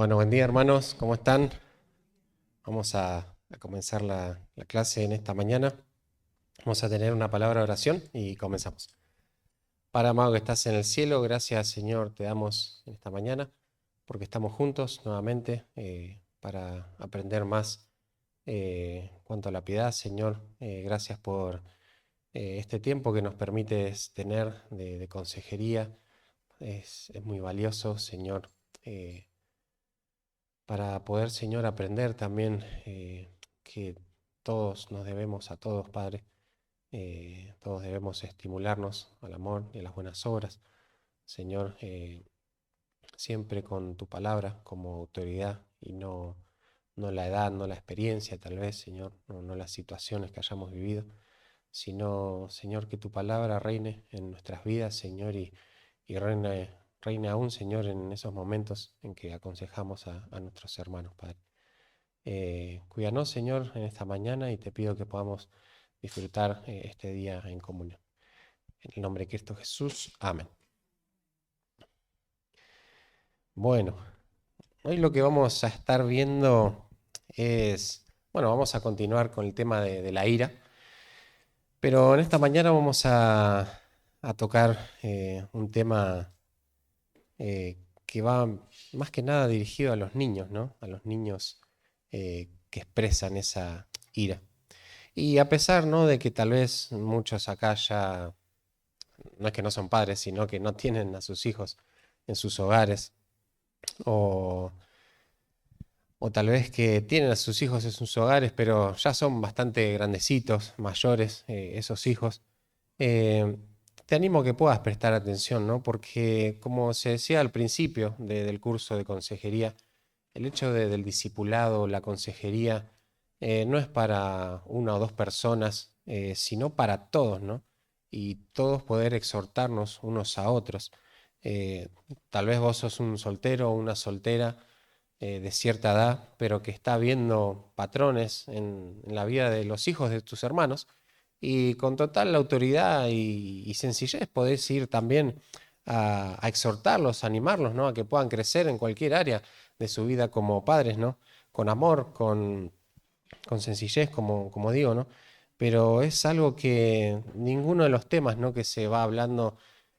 Bueno, buen día hermanos, ¿cómo están? Vamos a comenzar la clase en esta mañana. Vamos a tener una palabra de oración y comenzamos. Padre amado que estás en el cielo, gracias Señor te damos en esta mañana porque estamos juntos nuevamente para aprender más cuanto a la piedad, Señor. Gracias por este tiempo que nos permites tener de consejería. Es muy valioso, Señor. Para poder, Señor, aprender también que todos nos debemos a todos, Padre. Todos debemos estimularnos al amor y a las buenas obras. Señor, siempre con tu palabra como autoridad y no la edad, no la experiencia, tal vez, Señor, no las situaciones que hayamos vivido, sino, Señor, que tu palabra reine en nuestras vidas, Señor, y reine aún, Señor, en esos momentos en que aconsejamos a nuestros hermanos, Padre. Cuídanos, Señor, en esta mañana y te pido que podamos disfrutar este día en comunión. En el nombre de Cristo Jesús, amén. Bueno, hoy lo que vamos a estar viendo es, bueno, vamos a continuar con el tema de la ira, pero en esta mañana vamos a tocar un tema que va más que nada dirigido a los niños, ¿no? A los niños que expresan esa ira. Y a pesar, ¿no?, de que tal vez muchos acá ya, no es que no son padres, sino que no tienen a sus hijos en sus hogares, o, o tal vez que tienen a sus hijos en sus hogares, pero ya son bastante grandecitos, mayores, esos hijos, eh, te animo a que puedas prestar atención, ¿no? Porque como se decía al principio del curso de consejería, el hecho del discipulado, la consejería, no es para una o dos personas, sino para todos, ¿no? Y todos poder exhortarnos unos a otros. Eh, Tal vez vos sos un soltero o una soltera de cierta edad, pero que está viendo patrones en la vida de los hijos de tus hermanos, y con total autoridad y sencillez podés ir también a exhortarlos, a animarlos, ¿no? A que puedan crecer en cualquier área de su vida como padres, ¿no? Con amor, con sencillez, como digo, ¿no? Pero es algo que ninguno de los temas, ¿no?, que se va hablando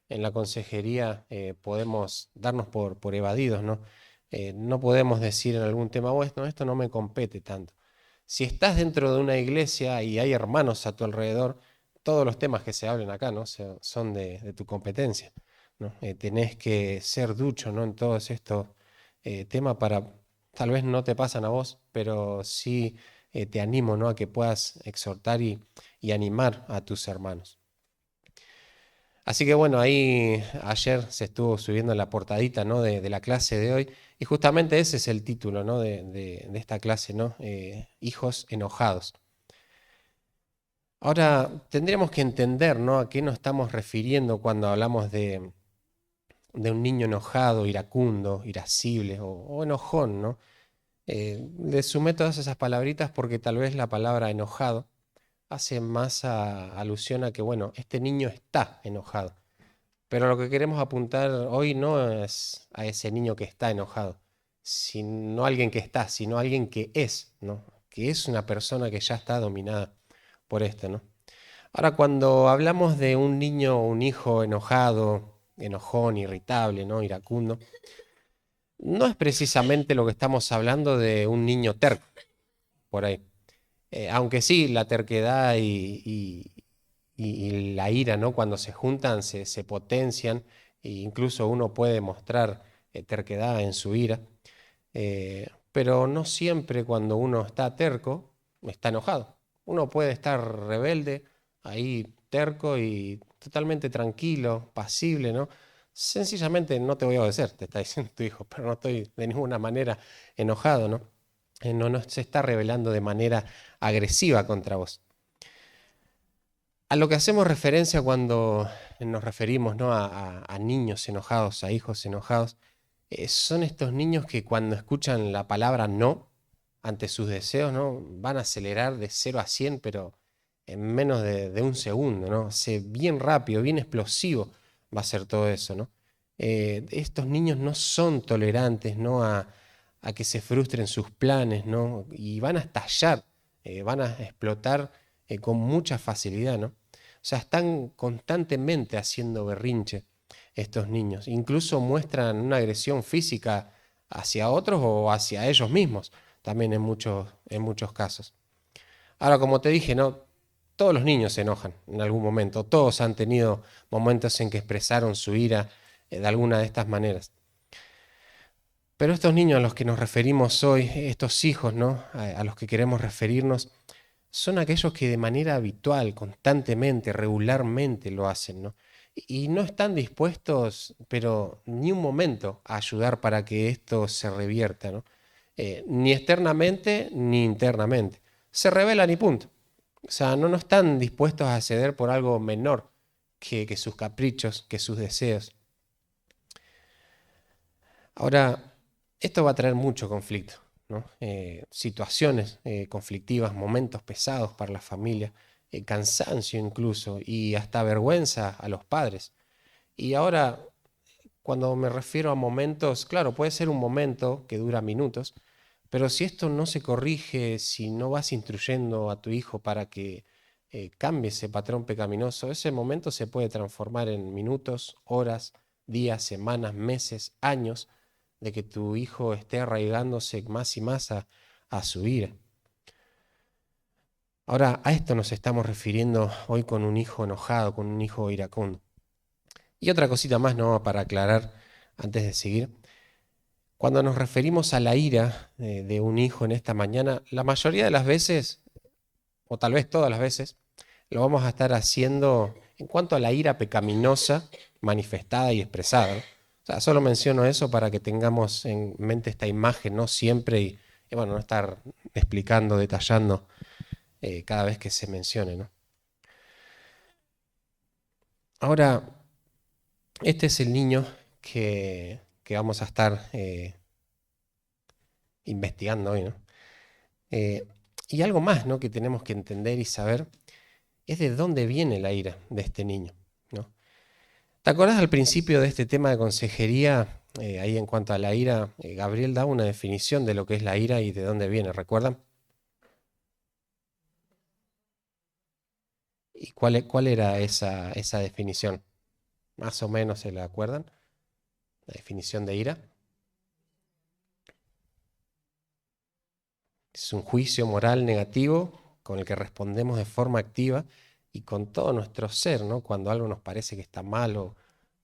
en la consejería podemos darnos por evadidos, ¿no? No podemos decir en algún tema, bueno, esto no me compete tanto. Si estás dentro de una iglesia y hay hermanos a tu alrededor, todos los temas que se hablen acá, ¿no?, son de tu competencia, ¿no? Tenés que ser ducho, ¿no?, en todos estos temas para, tal vez no te pasan a vos, pero sí te animo, ¿no?, a que puedas exhortar y animar a tus hermanos. Así que bueno, ahí ayer se estuvo subiendo la portadita, ¿no?, de la clase de hoy, y justamente ese es el título, ¿no?, de esta clase, ¿no? Hijos enojados. Ahora, tendríamos que entender, ¿no?, a qué nos estamos refiriendo cuando hablamos de un niño enojado, iracundo, irascible o enojón, ¿no? Le sumé todas esas palabritas porque tal vez la palabra enojado hace más alusión a que, bueno, este niño está enojado. Pero lo que queremos apuntar hoy no es a ese niño que está enojado, sino alguien que está, sino alguien que es, ¿no? Que es una persona que ya está dominada por esto, ¿no? Ahora, cuando hablamos de un niño o un hijo enojado, enojón, irritable, ¿no?, iracundo, no es precisamente lo que estamos hablando de un niño terco, por ahí. Aunque sí, la terquedad y la ira, ¿no?, cuando se juntan, se potencian, e incluso uno puede mostrar terquedad en su ira, pero no siempre cuando uno está terco, está enojado. Uno puede estar rebelde, ahí terco y totalmente tranquilo, pasible, ¿no? Sencillamente no te voy a obedecer, te está diciendo tu hijo, pero no estoy de ninguna manera enojado, ¿no? No se está rebelando de manera agresiva contra vos. A lo que hacemos referencia cuando nos referimos, ¿no?, a niños enojados, a hijos enojados, son estos niños que cuando escuchan la palabra no ante sus deseos, ¿no?, van a acelerar de 0 a 100, pero en menos de un segundo, ¿no? Bien rápido, bien explosivo va a ser todo eso, ¿no? Estos niños no son tolerantes, ¿no?, a que se frustren sus planes, ¿no? Y van a estallar, van a explotar con mucha facilidad, ¿no? O sea, están constantemente haciendo berrinche estos niños. Incluso muestran una agresión física hacia otros o hacia ellos mismos, también en muchos casos. Ahora, como te dije, ¿no? Todos los niños se enojan en algún momento. Todos han tenido momentos en que expresaron su ira de alguna de estas maneras. Pero estos niños a los que nos referimos hoy, estos hijos, ¿no? A los que queremos referirnos, son aquellos que de manera habitual, constantemente, regularmente lo hacen, ¿no? Y no están dispuestos, pero ni un momento, a ayudar para que esto se revierta, ¿no? Ni externamente ni internamente. Se rebelan y punto. O sea, no están dispuestos a ceder por algo menor que sus caprichos, que sus deseos. Ahora, esto va a traer mucho conflicto, ¿no? Situaciones conflictivas, momentos pesados para la familia, cansancio incluso y hasta vergüenza a los padres. Y ahora, cuando me refiero a momentos, claro, puede ser un momento que dura minutos, pero si esto no se corrige, si no vas instruyendo a tu hijo para que cambie ese patrón pecaminoso, ese momento se puede transformar en minutos, horas, días, semanas, meses, años, de que tu hijo esté arraigándose más y más a su ira. Ahora, a esto nos estamos refiriendo hoy con un hijo enojado, con un hijo iracundo. Y otra cosita más, ¿no? Para aclarar antes de seguir. Cuando nos referimos a la ira de un hijo en esta mañana, la mayoría de las veces, o tal vez todas las veces, lo vamos a estar haciendo en cuanto a la ira pecaminosa manifestada y expresada, ¿no? O sea, solo menciono eso para que tengamos en mente esta imagen, ¿no? Siempre y bueno, no estar explicando, detallando cada vez que se mencione, ¿no? Ahora, este es el niño que vamos a estar investigando hoy, ¿no? Eh, y algo más, ¿no? Que tenemos que entender y saber es de dónde viene la ira de este niño, ¿no? ¿Te acordás al principio de este tema de consejería? Ahí en cuanto a la ira, Gabriel da una definición de lo que es la ira y de dónde viene, ¿recuerdan? ¿Y cuál era esa definición? Más o menos se la acuerdan, la definición de ira. Es un juicio moral negativo con el que respondemos de forma activa y con todo nuestro ser, ¿no? Cuando algo nos parece que está mal o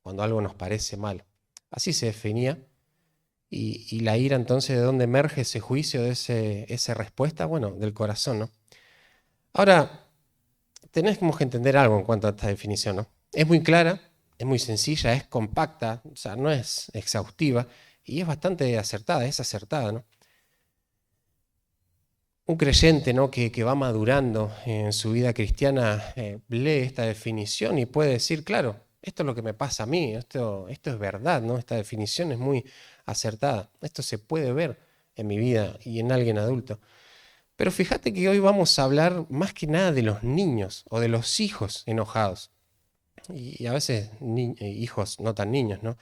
cuando algo nos parece mal. Así se definía. Y la ira entonces, ¿de dónde emerge ese juicio, de esa respuesta? Bueno, del corazón, ¿no? Ahora, tenemos que entender algo en cuanto a esta definición, ¿no? Es muy clara, es muy sencilla, es compacta, o sea, no es exhaustiva y es bastante acertada, es acertada, ¿no? Un creyente, ¿no? que va madurando en su vida cristiana lee esta definición y puede decir, claro, esto es lo que me pasa a mí, esto es verdad, ¿no? Esta definición es muy acertada, esto se puede ver en mi vida y en alguien adulto. Pero fíjate que hoy vamos a hablar más que nada de los niños o de los hijos enojados. Y a veces hijos no tan niños, ¿no?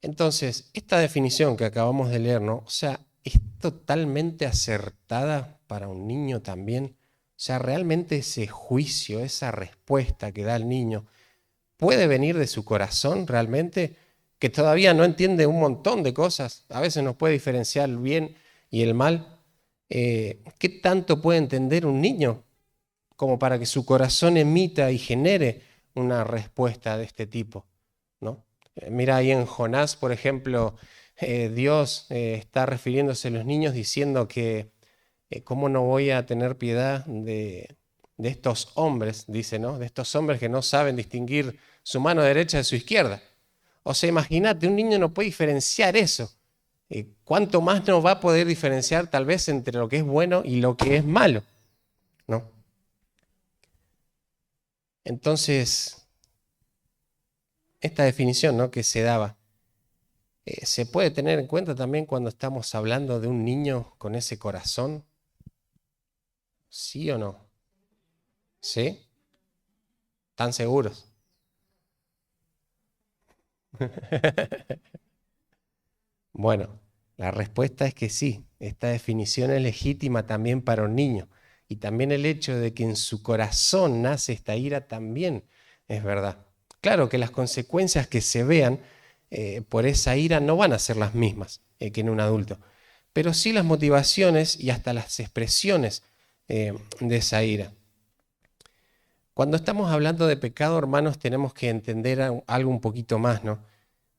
Entonces, esta definición que acabamos de leer, ¿no? O sea, es totalmente acertada para un niño también. O sea, realmente ese juicio, esa respuesta que da el niño, puede venir de su corazón realmente, que todavía no entiende un montón de cosas. A veces nos puede diferenciar el bien y el mal. ¿Qué tanto puede entender un niño como para que su corazón emita y genere una respuesta de este tipo, ¿no? Mira ahí en Jonás, por ejemplo, Dios está refiriéndose a los niños diciendo que cómo no voy a tener piedad de estos hombres, dice, ¿no? De estos hombres que no saben distinguir su mano derecha de su izquierda. O sea, imagínate, un niño no puede diferenciar eso. ¿Cuánto más no va a poder diferenciar tal vez entre lo que es bueno y lo que es malo, ¿no? Entonces, esta definición, ¿no? que se daba, se puede tener en cuenta también cuando estamos hablando de un niño con ese corazón, ¿sí o no? ¿Sí? ¿Están seguros? Bueno. La respuesta es que sí, esta definición es legítima también para un niño. Y también el hecho de que en su corazón nace esta ira también es verdad. Claro que las consecuencias que se vean por esa ira no van a ser las mismas que en un adulto, pero sí las motivaciones y hasta las expresiones de esa ira. Cuando estamos hablando de pecado, hermanos, tenemos que entender algo un poquito más, ¿no?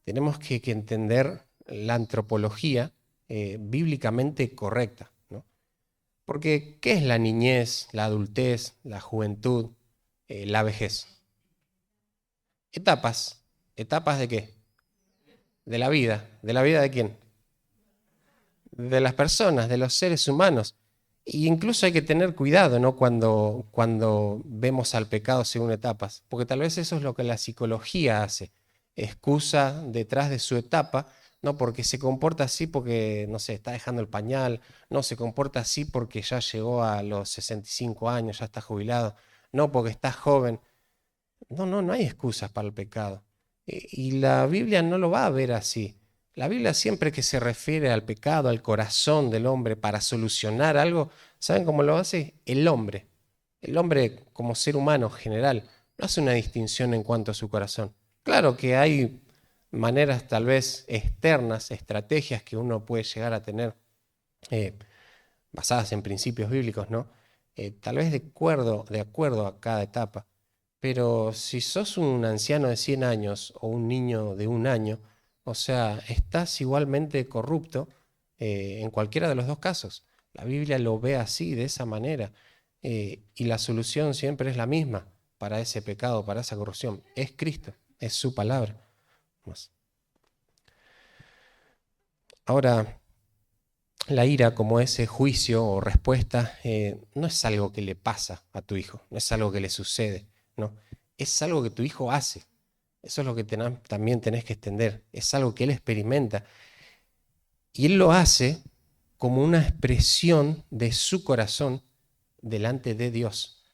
Tenemos que entender la antropología bíblicamente correcta, ¿no? Porque, ¿qué es la niñez, la adultez, la juventud, la vejez? Etapas. ¿Etapas de qué? De la vida. ¿De la vida de quién? De las personas, de los seres humanos. Y incluso hay que tener cuidado, ¿no? Cuando vemos al pecado según etapas, porque tal vez eso es lo que la psicología hace, excusa detrás de su etapa, no porque se comporta así porque, no sé, está dejando el pañal, no se comporta así porque ya llegó a los 65 años, ya está jubilado, no porque está joven. No, no, no hay excusas para el pecado. Y la Biblia no lo va a ver así. La Biblia siempre que se refiere al pecado, al corazón del hombre para solucionar algo, ¿saben cómo lo hace? El hombre. El hombre como ser humano general no hace una distinción en cuanto a su corazón. Claro que hay maneras tal vez externas, estrategias que uno puede llegar a tener eh, basadas en principios bíblicos, ¿no? Tal vez de acuerdo a cada etapa. Pero si sos un anciano de 100 años o un niño de 1 año, o sea, estás igualmente corrupto en cualquiera de los dos casos. La Biblia lo ve así, de esa manera. Y la solución siempre es la misma para ese pecado, para esa corrupción. Es Cristo, es su palabra. Ahora, la ira como ese juicio o respuesta no es algo que le pasa a tu hijo, no es algo que le sucede, no, es algo que tu hijo hace. Eso es lo que también tenés que extender, es algo que él experimenta y él lo hace como una expresión de su corazón delante de Dios,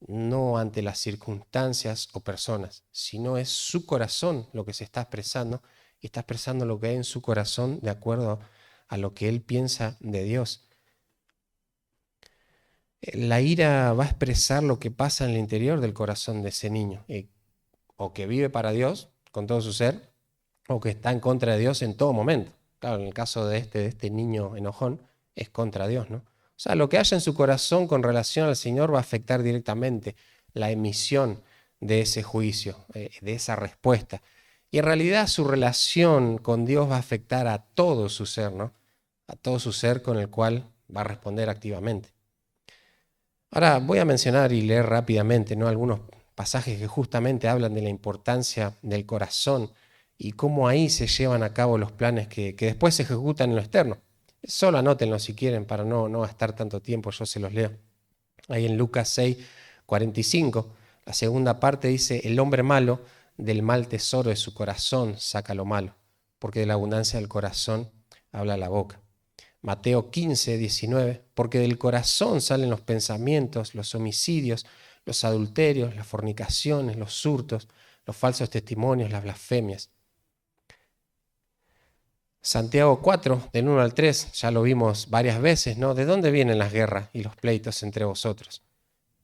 no ante las circunstancias o personas, sino es su corazón lo que se está expresando y está expresando lo que hay en su corazón de acuerdo a lo que él piensa de Dios. La ira va a expresar lo que pasa en el interior del corazón de ese niño, o que vive para Dios con todo su ser, o que está en contra de Dios en todo momento. Claro, en el caso de este niño enojón, es contra Dios, ¿no? O sea, lo que haya en su corazón con relación al Señor va a afectar directamente la emisión de ese juicio, de esa respuesta. Y en realidad su relación con Dios va a afectar a todo su ser, ¿no? A todo su ser con el cual va a responder activamente. Ahora voy a mencionar y leer rápidamente, ¿no?, algunos pasajes que justamente hablan de la importancia del corazón y cómo ahí se llevan a cabo los planes que después se ejecutan en lo externo. Solo anótenlo si quieren para no gastar tanto tiempo, yo se los leo. Ahí en Lucas 6, 45, la segunda parte dice: el hombre malo del mal tesoro de su corazón saca lo malo, porque de la abundancia del corazón habla la boca. Mateo 15, 19, porque del corazón salen los pensamientos, los homicidios, los adulterios, las fornicaciones, los hurtos, los falsos testimonios, las blasfemias. Santiago 4, del 1 al 3, ya lo vimos varias veces, ¿no? ¿De dónde vienen las guerras y los pleitos entre vosotros?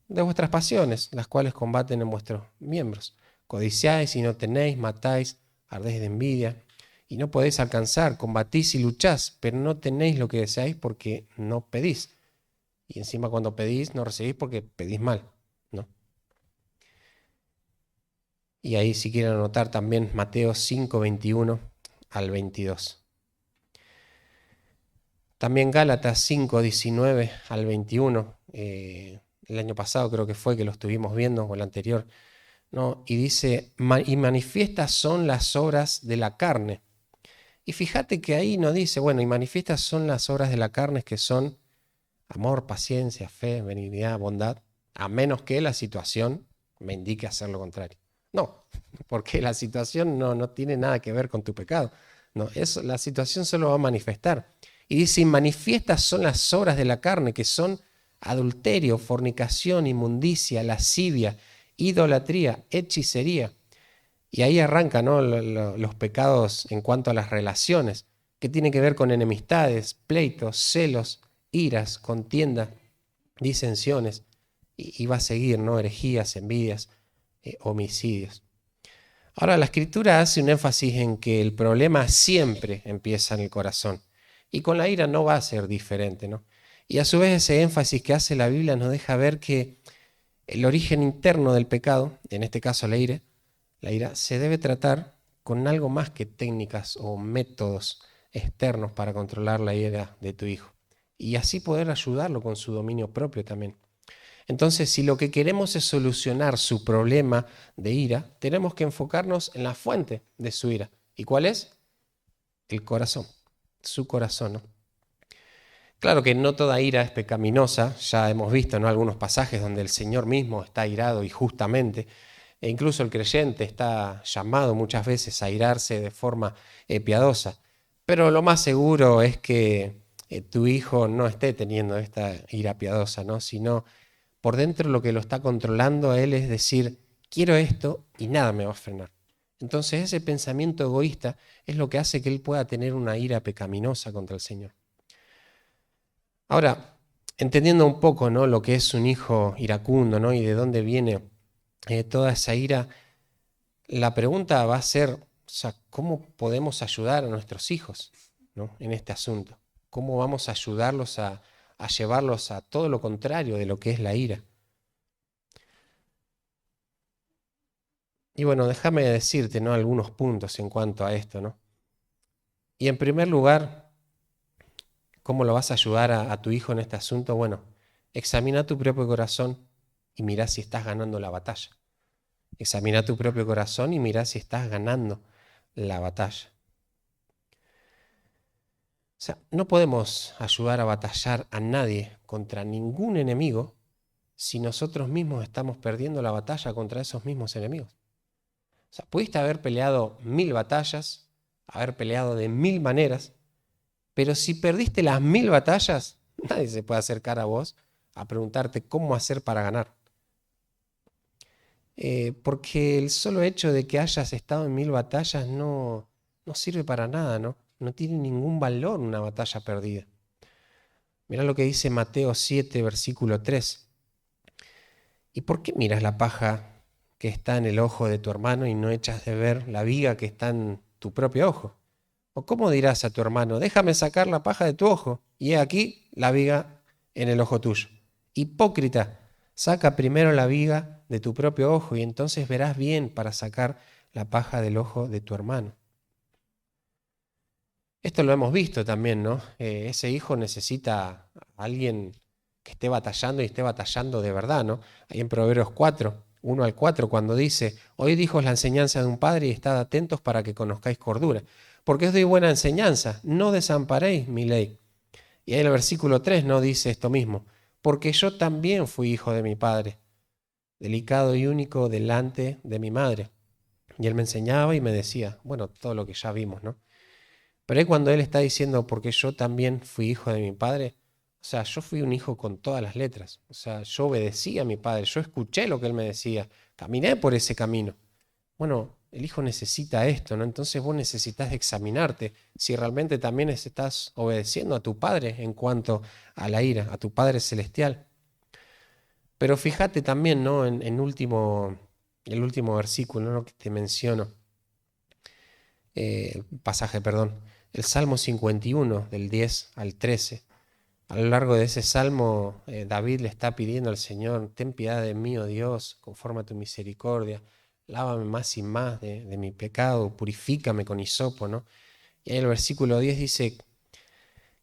De vuestras pasiones, las cuales combaten en vuestros miembros. Codiciáis y no tenéis, matáis, ardéis de envidia y no podéis alcanzar, combatís y luchás, pero no tenéis lo que deseáis porque no pedís. Y encima cuando pedís no recibís porque pedís mal, ¿no? Y ahí si quieren anotar también Mateo 5, 21 al 22. También Gálatas 5, 19 al 21. El año pasado creo que fue que lo estuvimos viendo, o el anterior, ¿no? Y dice: y manifiestas son las obras de la carne. Y fíjate que ahí no dice, bueno, y manifiestas son las obras de la carne, que son amor, paciencia, fe, benignidad, bondad, a menos que la situación me indique hacer lo contrario. No, porque la situación no tiene nada que ver con tu pecado. No, la situación solo va a manifestar. Y dice: y manifiestas son las obras de la carne, que son adulterio, fornicación, inmundicia, lascivia, idolatría, hechicería. Y ahí arranca, ¿no?, los pecados en cuanto a las relaciones. que tiene que ver con enemistades, pleitos, celos, iras, contienda, disensiones, y va a seguir, ¿no? Herejías, envidias, homicidios. Ahora, la Escritura hace un énfasis en que el problema siempre empieza en el corazón, y con la ira no va a ser diferente, ¿no? Y a su vez ese énfasis que hace la Biblia nos deja ver que el origen interno del pecado, en este caso la ira se debe tratar con algo más que técnicas o métodos externos para controlar la ira de tu hijo, y así poder ayudarlo con su dominio propio también. Entonces, si lo que queremos es solucionar su problema de ira, tenemos que enfocarnos en la fuente de su ira. ¿Y cuál es? El corazón, su corazón, ¿no? Claro que no toda ira es pecaminosa, ya hemos visto, ¿no?, algunos pasajes donde el Señor mismo está irado y justamente, e incluso el creyente está llamado muchas veces a irarse de forma piadosa. Pero lo más seguro es que tu hijo no esté teniendo esta ira piadosa, ¿no?, sino por dentro lo que lo está controlando a él es decir, quiero esto y nada me va a frenar. Entonces ese pensamiento egoísta es lo que hace que él pueda tener una ira pecaminosa contra el Señor. Ahora, entendiendo un poco, ¿no?, lo que es un hijo iracundo, ¿no?, y de dónde viene toda esa ira, la pregunta va a ser, o sea, ¿cómo podemos ayudar a nuestros hijos, ¿no?, en este asunto? ¿Cómo vamos a ayudarlos a llevarlos a todo lo contrario de lo que es la ira? Y bueno, déjame decirte, ¿no?, algunos puntos en cuanto a esto, ¿no? Y en primer lugar, ¿cómo lo vas a ayudar a tu hijo en este asunto? Bueno, examina tu propio corazón y mira si estás ganando la batalla. Examina tu propio corazón y mira si estás ganando la batalla. O sea, no podemos ayudar a batallar a nadie contra ningún enemigo si nosotros mismos estamos perdiendo la batalla contra esos mismos enemigos. O sea, pudiste haber peleado 1000 batallas, haber peleado de 1000 maneras, pero si perdiste las 1000 batallas, nadie se puede acercar a vos a preguntarte cómo hacer para ganar. Porque el solo hecho de que hayas estado en 1000 batallas no sirve para nada, ¿no? No tiene ningún valor una batalla perdida. Mirá lo que dice Mateo 7, versículo 3. ¿Y por qué miras la paja que está en el ojo de tu hermano y no echas de ver la viga que está en tu propio ojo? ¿O cómo dirás a tu hermano, déjame sacar la paja de tu ojo, y he aquí la viga en el ojo tuyo? Hipócrita, saca primero la viga de tu propio ojo y entonces verás bien para sacar la paja del ojo de tu hermano. Esto lo hemos visto también, ¿no? Ese hijo necesita a alguien que esté batallando y esté batallando de verdad, ¿no? Ahí en Proverbios 4, 1 al 4, cuando dice, oíd hijos la enseñanza de un padre y estad atentos para que conozcáis cordura, porque os doy buena enseñanza, no desamparéis mi ley. Y ahí en el versículo 3 no dice esto mismo, porque yo también fui hijo de mi padre, delicado y único delante de mi madre. Y él me enseñaba y me decía, bueno, todo lo que ya vimos, ¿no? Pero ahí cuando él está diciendo, porque yo también fui hijo de mi padre, o sea, yo fui un hijo con todas las letras. O sea, yo obedecí a mi padre, yo escuché lo que él me decía, caminé por ese camino. Bueno, el hijo necesita esto, ¿no? Entonces vos necesitas examinarte si realmente también estás obedeciendo a tu padre en cuanto a la ira, a tu Padre Celestial. Pero fíjate también, ¿no?, en el último versículo, ¿no?, que te menciono, pasaje, perdón, el Salmo 51, del 10 al 13. A lo largo de ese salmo, David le está pidiendo al Señor, ten piedad de mí, oh Dios, conforme a tu misericordia, lávame más y más de mi pecado, purifícame con hisopo, ¿no? Y ahí el versículo 10 dice,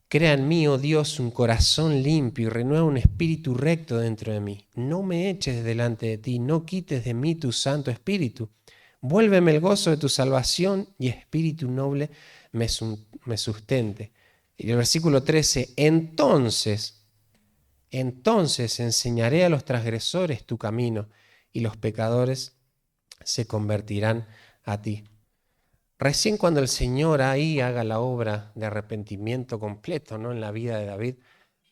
crea en mí, oh Dios, un corazón limpio y renueva un espíritu recto dentro de mí. No me eches delante de ti, no quites de mí tu Santo Espíritu. Vuélveme el gozo de tu salvación y espíritu noble me sustente. Y el versículo 13, entonces enseñaré a los transgresores tu camino y los pecadores se convertirán a ti. Recién cuando el Señor ahí haga la obra de arrepentimiento completo, ¿no?, en la vida de David,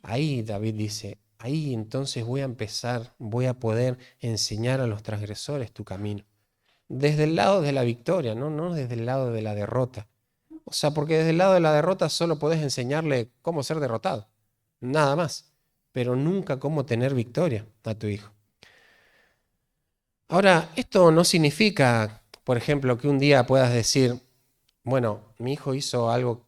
ahí David dice, ahí entonces voy a poder enseñar a los transgresores tu camino. Desde el lado de la victoria, ¿no? No desde el lado de la derrota. O sea, porque desde el lado de la derrota solo podés enseñarle cómo ser derrotado, nada más, pero nunca cómo tener victoria a tu hijo. Ahora, esto no significa, por ejemplo, que un día puedas decir, bueno, mi hijo hizo algo,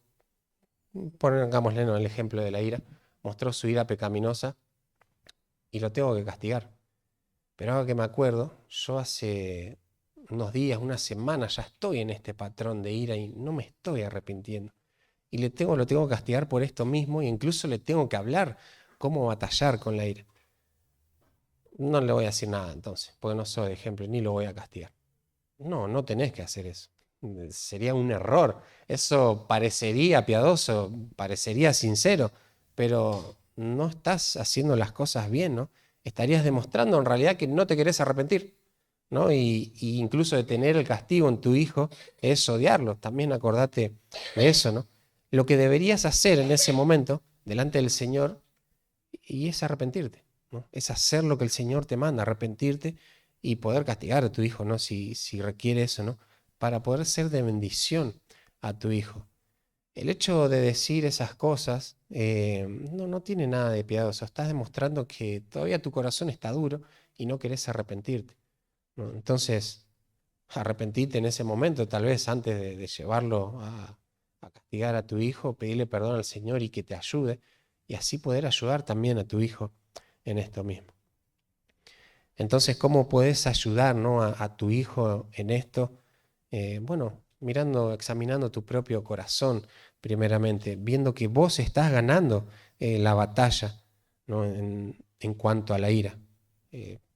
pongámosle ¿no? el ejemplo de la ira, mostró su ira pecaminosa y lo tengo que castigar. Pero ahora que me acuerdo, yo hace unos días, una semana, ya estoy en este patrón de ira y no me estoy arrepintiendo. Y lo tengo que castigar por esto mismo e incluso le tengo que hablar cómo batallar con la ira. No le voy a decir nada entonces, porque no soy de ejemplo, ni lo voy a castigar. No, no tenés que hacer eso. Sería un error. Eso parecería piadoso, parecería sincero, pero no estás haciendo las cosas bien, ¿no? Estarías demostrando en realidad que no te querés arrepentir, ¿no? Y incluso de tener el castigo en tu hijo es odiarlo. También acordate de eso, ¿no? Lo que deberías hacer en ese momento, delante del Señor, y es arrepentirte, ¿no? Es hacer lo que el Señor te manda, arrepentirte y poder castigar a tu hijo, ¿no? Si requiere eso, ¿no? Para poder ser de bendición a tu hijo. El hecho de decir esas cosas no tiene nada de piadoso. Estás demostrando que todavía tu corazón está duro y no querés arrepentirte, ¿no? Entonces, arrepentirte en ese momento, tal vez antes de llevarlo a castigar a tu hijo, pedirle perdón al Señor y que te ayude, y así poder ayudar también a tu hijo en esto mismo. Entonces, ¿cómo puedes ayudar, ¿no? a tu hijo en esto? Bueno, mirando, examinando tu propio corazón, primeramente, viendo que vos estás ganando la batalla, ¿no? En cuanto a la ira.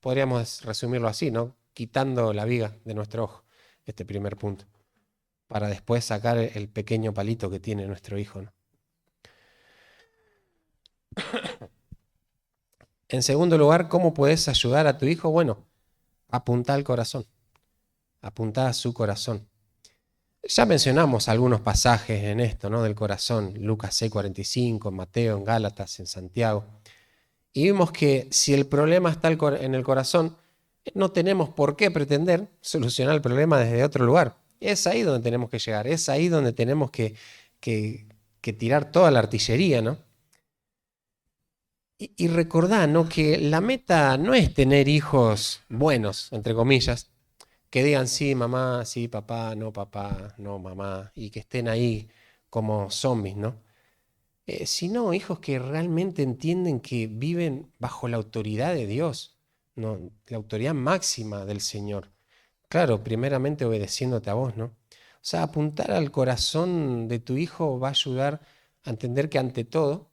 Podríamos resumirlo así, ¿no? Quitando la viga de nuestro ojo, este primer punto, para después sacar el pequeño palito que tiene nuestro hijo, ¿no? En segundo lugar, ¿cómo puedes ayudar a tu hijo? Bueno, apunta al corazón, apunta a su corazón. Ya mencionamos algunos pasajes en esto, ¿no? Del corazón, Lucas 6:45, en Mateo, en Gálatas, en Santiago. Y vimos que si el problema está en el corazón, no tenemos por qué pretender solucionar el problema desde otro lugar. Es ahí donde tenemos que llegar, es ahí donde tenemos que, que tirar toda la artillería, ¿no? Y recordá, ¿no? Que la meta no es tener hijos buenos, entre comillas, que digan sí, mamá, sí, papá, no, mamá, y que estén ahí como zombies, ¿no? Sino hijos que realmente entienden que viven bajo la autoridad de Dios, ¿no? La autoridad máxima del Señor. Claro, primeramente obedeciéndote a vos, ¿no? O sea, apuntar al corazón de tu hijo va a ayudar a entender que ante todo,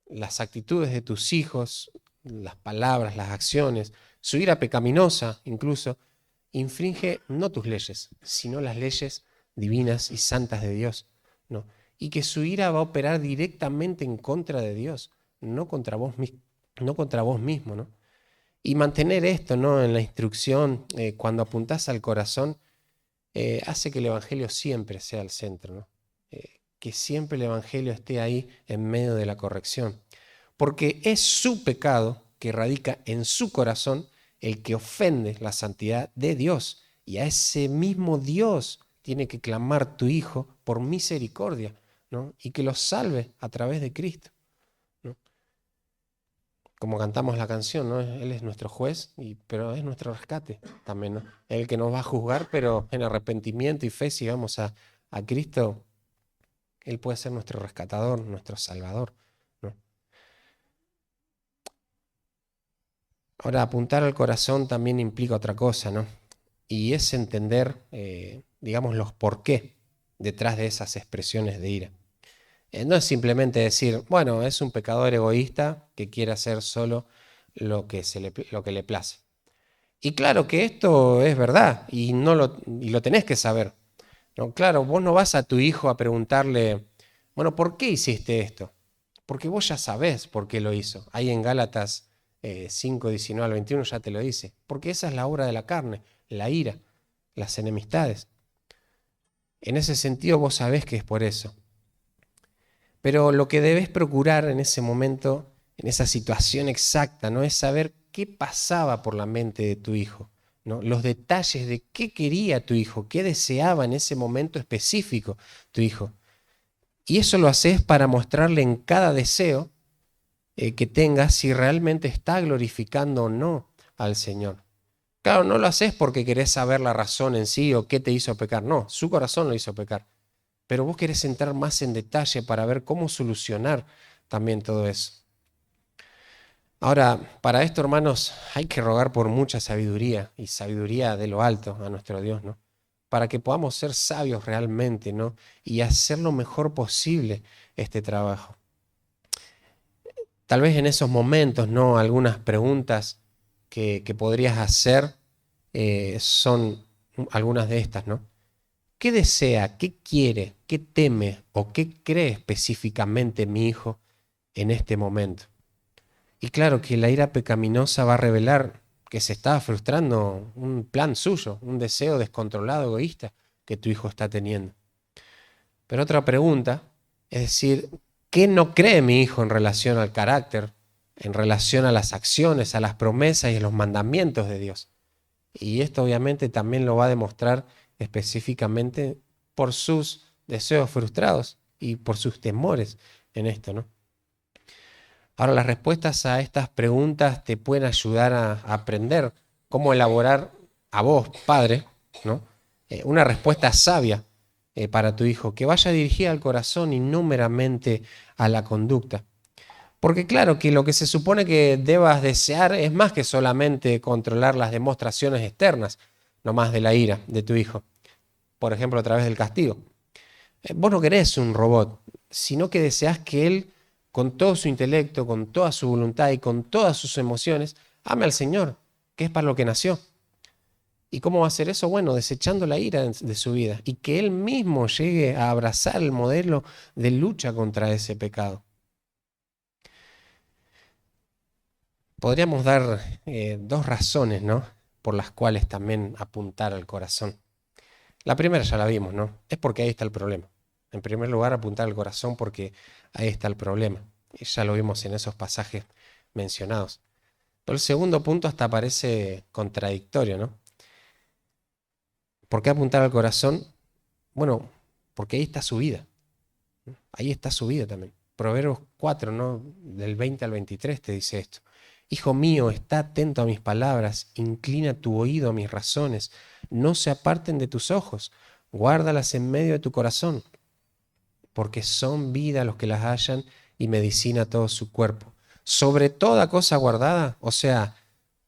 las actitudes de tus hijos, las palabras, las acciones, su ira pecaminosa incluso, infringe no tus leyes, sino las leyes divinas y santas de Dios, ¿no? Y que su ira va a operar directamente en contra de Dios, no contra vos, no contra vos mismo, ¿no? Y mantener esto, ¿no? En la instrucción, cuando apuntás al corazón, hace que el Evangelio siempre sea el centro, ¿no? Que siempre el Evangelio esté ahí en medio de la corrección. Porque es su pecado que radica en su corazón el que ofende la santidad de Dios. Y a ese mismo Dios tiene que clamar tu Hijo por misericordia, ¿no? Y que lo salve a través de Cristo, ¿no? Como cantamos la canción, ¿no? Él es nuestro juez, pero es nuestro rescate también, ¿no? Él el que nos va a juzgar, pero en arrepentimiento y fe, si vamos a Cristo, Él puede ser nuestro rescatador, nuestro salvador, ¿no? Ahora, apuntar al corazón también implica otra cosa, ¿no? Y es entender, digamos, los por qué detrás de esas expresiones de ira. No es simplemente decir, bueno, es un pecador egoísta que quiere hacer solo lo que le place. Y claro que esto es verdad y lo tenés que saber, ¿no? Claro, vos no vas a tu hijo a preguntarle, bueno, ¿por qué hiciste esto? Porque vos ya sabés por qué lo hizo. Ahí en Gálatas 5, 19 al 21 ya te lo dice. Porque esa es la obra de la carne, la ira, las enemistades. En ese sentido vos sabés que es por eso. Pero lo que debes procurar en ese momento, en esa situación exacta, no es saber qué pasaba por la mente de tu hijo. ¿no? Los detalles de qué quería tu hijo, qué deseaba en ese momento específico tu hijo. Y eso lo haces para mostrarle en cada deseo que tengas si realmente está glorificando o no al Señor. Claro, no lo haces porque querés saber la razón en sí o qué te hizo pecar. No, su corazón lo hizo pecar. Pero vos querés entrar más en detalle para ver cómo solucionar también todo eso. Ahora, para esto, hermanos, hay que rogar por mucha sabiduría y sabiduría de lo alto a nuestro Dios, ¿no? Para que podamos ser sabios realmente, ¿no? Y hacer lo mejor posible este trabajo. Tal vez en esos momentos, ¿no? Algunas preguntas que podrías hacer son algunas de estas, ¿no? ¿Qué desea, qué quiere, qué teme o qué cree específicamente mi hijo en este momento? Y claro que la ira pecaminosa va a revelar que se está frustrando un plan suyo, un deseo descontrolado, egoísta que tu hijo está teniendo. Pero otra pregunta es decir, ¿qué no cree mi hijo en relación al carácter, en relación a las acciones, a las promesas y a los mandamientos de Dios? Y esto obviamente también lo va a demostrar específicamente por sus deseos frustrados y por sus temores en esto, ¿no? Ahora, las respuestas a estas preguntas te pueden ayudar a aprender cómo elaborar a vos, padre, ¿no? Una respuesta sabia para tu hijo, que vaya dirigida al corazón y no meramente a la conducta. Porque claro que lo que se supone que debas desear es más que solamente controlar las demostraciones externas, no más de la ira de tu hijo, por ejemplo, a través del castigo. Vos no querés un robot, sino que deseás que él, con todo su intelecto, con toda su voluntad y con todas sus emociones, ame al Señor, que es para lo que nació. ¿Y cómo va a hacer eso? Bueno, desechando la ira de su vida y que él mismo llegue a abrazar el modelo de lucha contra ese pecado. Podríamos dar dos razones, ¿no? Por las cuales también apuntar al corazón. La primera ya la vimos, ¿no? Es porque ahí está el problema. En primer lugar, apuntar al corazón porque ahí está el problema. Y ya lo vimos en esos pasajes mencionados. Pero el segundo punto hasta parece contradictorio, ¿no? ¿Por qué apuntar al corazón? Bueno, porque ahí está su vida. Ahí está su vida también. Proverbios 4, ¿no? Del 20 al 23 te dice esto. Hijo mío, está atento a mis palabras, inclina tu oído a mis razones, no se aparten de tus ojos, guárdalas en medio de tu corazón, porque son vida los que las hallan y medicina a todo su cuerpo. Sobre toda cosa guardada, o sea,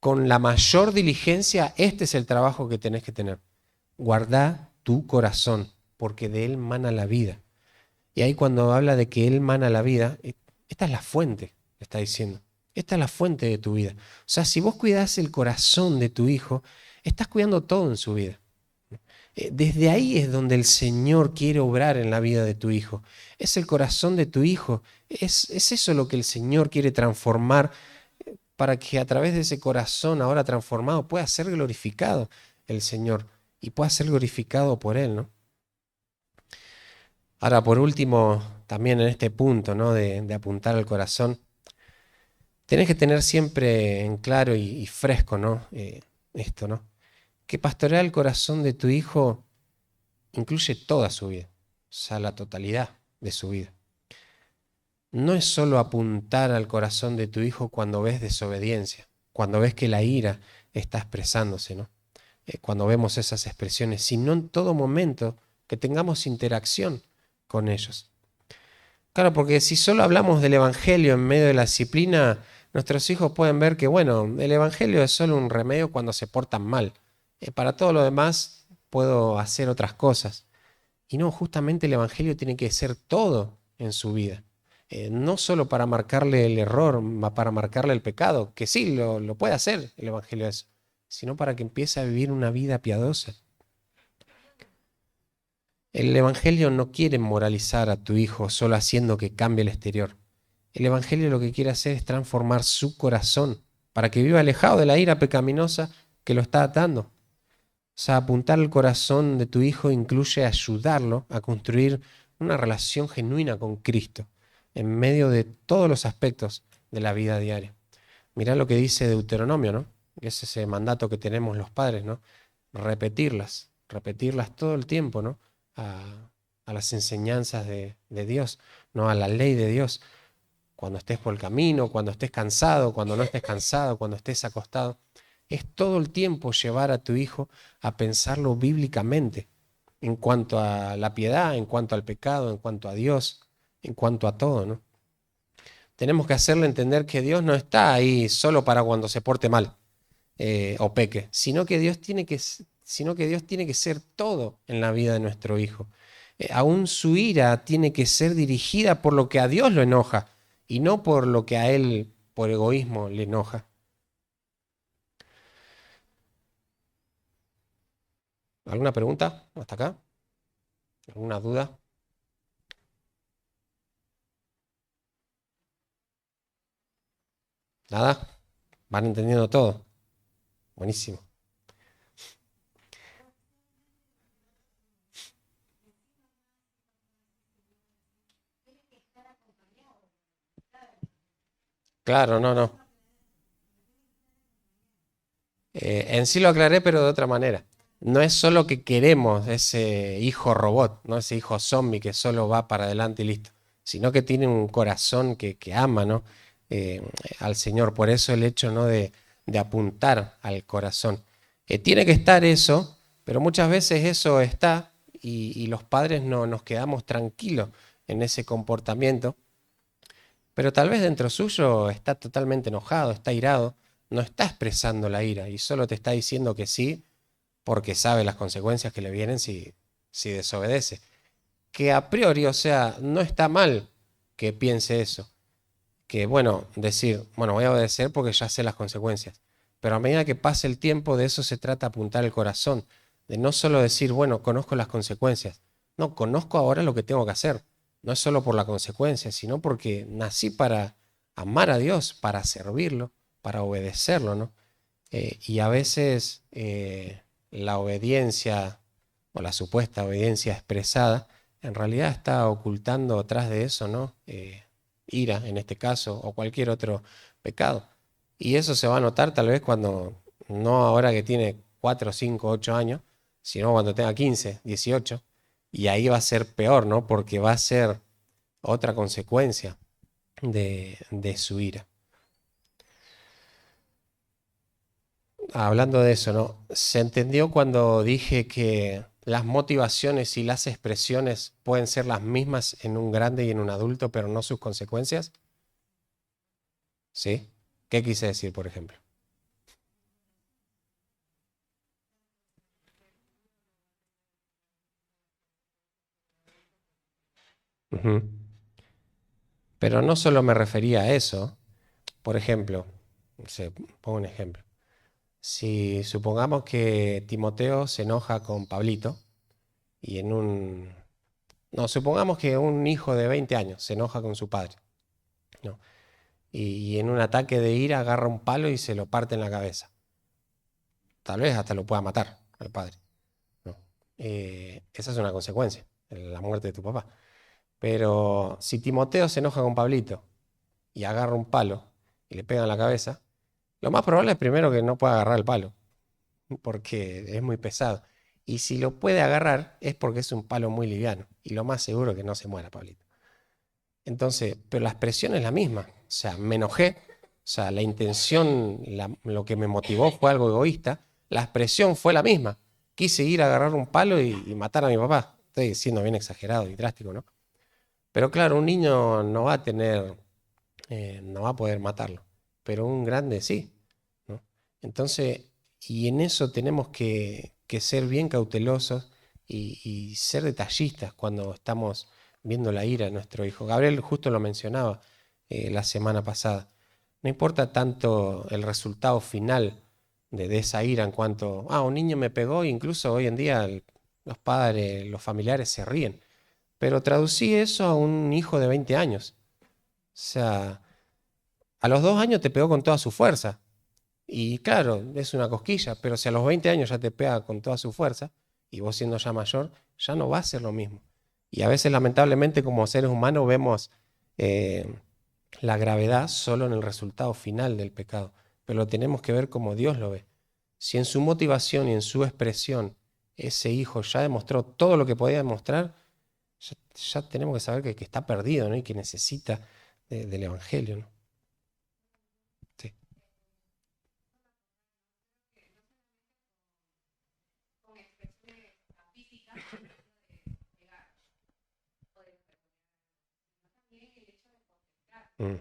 con la mayor diligencia, este es el trabajo que tenés que tener. Guarda tu corazón, porque de él mana la vida. Y ahí cuando habla de que él mana la vida, esta es la fuente, está diciendo. Esta es la fuente de tu vida. O sea, si vos cuidás el corazón de tu hijo, estás cuidando todo en su vida. Desde ahí es donde el Señor quiere obrar en la vida de tu hijo. Es el corazón de tu hijo. Es eso lo que el Señor quiere transformar para que a través de ese corazón ahora transformado pueda ser glorificado el Señor y pueda ser glorificado por Él, ¿no? Ahora, por último, también en este punto, ¿no? de apuntar al corazón, tenés que tener siempre en claro y fresco, ¿no? Esto, ¿no? Que pastorear el corazón de tu hijo incluye toda su vida, o sea, la totalidad de su vida. No es solo apuntar al corazón de tu hijo cuando ves desobediencia, cuando ves que la ira está expresándose, ¿no? Cuando vemos esas expresiones, sino en todo momento que tengamos interacción con ellos. Claro, porque si solo hablamos del Evangelio en medio de la disciplina, nuestros hijos pueden ver que, bueno, el Evangelio es solo un remedio cuando se portan mal. Para todo lo demás puedo hacer otras cosas. Y no, justamente el Evangelio tiene que ser todo en su vida. No solo para marcarle el error, para marcarle el pecado, que sí, lo puede hacer el Evangelio eso, sino para que empiece a vivir una vida piadosa. El Evangelio no quiere moralizar a tu hijo solo haciendo que cambie el exterior. El Evangelio lo que quiere hacer es transformar su corazón para que viva alejado de la ira pecaminosa que lo está atando. O sea, apuntar al corazón de tu hijo incluye ayudarlo a construir una relación genuina con Cristo en medio de todos los aspectos de la vida diaria. Mirá lo que dice Deuteronomio, ¿no? Es ese mandato que tenemos los padres, ¿no? Repetirlas todo el tiempo, ¿no? A las enseñanzas de Dios, ¿no? A la ley de Dios. Cuando estés por el camino, cuando estés cansado, cuando no estés cansado, cuando estés acostado. Es todo el tiempo llevar a tu hijo a pensarlo bíblicamente en cuanto a la piedad, en cuanto al pecado, en cuanto a Dios, en cuanto a todo, ¿no? Tenemos que hacerle entender que Dios no está ahí solo para cuando se porte mal o peque, sino que Dios tiene que ser todo en la vida de nuestro hijo. Aún su ira tiene que ser dirigida por lo que a Dios lo enoja y no por lo que a él, por egoísmo, le enoja. ¿Alguna pregunta hasta acá? ¿Alguna duda? ¿Nada? ¿Van entendiendo todo? Buenísimo. Claro, no, no. En sí lo aclaré, pero de otra manera. No es solo que queremos ese hijo robot, ¿no? Ese hijo zombie que solo va para adelante y listo, sino que tiene un corazón que ama, ¿no? Eh, Al Señor. Por eso el hecho, ¿no? De apuntar al corazón. Tiene que estar eso, pero muchas veces eso está y los padres no nos quedamos tranquilos en ese comportamiento, pero tal vez dentro suyo está totalmente enojado, está irado, no está expresando la ira y solo te está diciendo que sí porque sabe las consecuencias que le vienen si desobedece. Que a priori, o sea, no está mal que piense eso. Que bueno, decir, bueno, voy a obedecer porque ya sé las consecuencias. Pero a medida que pase el tiempo, de eso se trata apuntar el corazón. De no solo decir, bueno, conozco las consecuencias. No, conozco ahora lo que tengo que hacer. No es solo por la consecuencia, sino porque nací para amar a Dios, para servirlo, para obedecerlo, ¿no? Y a veces la obediencia o la supuesta obediencia expresada en realidad está ocultando atrás de eso, ¿no? Ira en este caso o cualquier otro pecado. Y eso se va a notar tal vez cuando, no ahora que tiene 4, 5, 8 años, sino cuando tenga 15, 18. Y ahí va a ser peor, ¿no? Porque va a ser otra consecuencia de su ira. Hablando de eso, ¿no? ¿Se entendió cuando dije que las motivaciones y las expresiones pueden ser las mismas en un grande y en un adulto, pero no sus consecuencias? ¿Sí? ¿Qué quise decir, por ejemplo? Ujú. Pero no solo me refería a eso. Por ejemplo, no sé, pongo un ejemplo. Si supongamos que Timoteo se enoja con Pablito y en un... No, supongamos que un hijo de 20 años se enoja con su padre, ¿no? Y en un ataque de ira agarra un palo y se lo parte en la cabeza. Tal vez hasta lo pueda matar al padre, ¿no? Esa es una consecuencia, la muerte de tu papá. Pero si Timoteo se enoja con Pablito y agarra un palo y le pega en la cabeza, lo más probable es primero que no pueda agarrar el palo, porque es muy pesado. Y si lo puede agarrar es porque es un palo muy liviano. Y lo más seguro es que no se muera Pablito. Entonces, pero la expresión es la misma. O sea, me enojé. O sea, la intención, lo que me motivó fue algo egoísta. La expresión fue la misma. Quise ir a agarrar un palo y matar a mi papá. Estoy siendo bien exagerado y drástico, ¿no? Pero claro, un niño no va a tener, no va a poder matarlo. Pero un grande sí, ¿no? Entonces, y en eso tenemos que ser bien cautelosos y ser detallistas cuando estamos viendo la ira de nuestro hijo. Gabriel justo lo mencionaba la semana pasada. No importa tanto el resultado final de esa ira en cuanto, un niño me pegó, incluso hoy en día los padres, los familiares se ríen. Pero traducí eso a un hijo de 20 años. O sea, a los 2 años te pegó con toda su fuerza. Y claro, es una cosquilla, pero si a los 20 años ya te pega con toda su fuerza, y vos siendo ya mayor, ya no va a ser lo mismo. Y a veces, lamentablemente, como seres humanos, vemos eh, la gravedad solo en el resultado final del pecado, pero lo tenemos que ver como Dios lo ve. Si en su motivación y en su expresión ese hijo ya demostró todo lo que podía demostrar, ya tenemos que saber que está perdido, ¿no? Y que necesita del Evangelio, ¿no? Sí. Mm,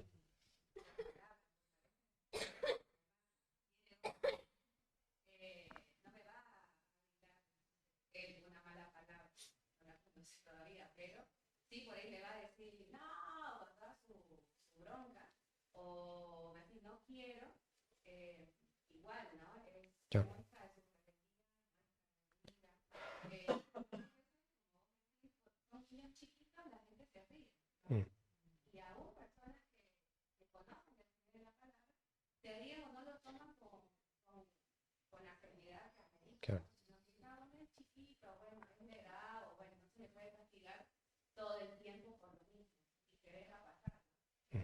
claro. Mm, claro. Mm,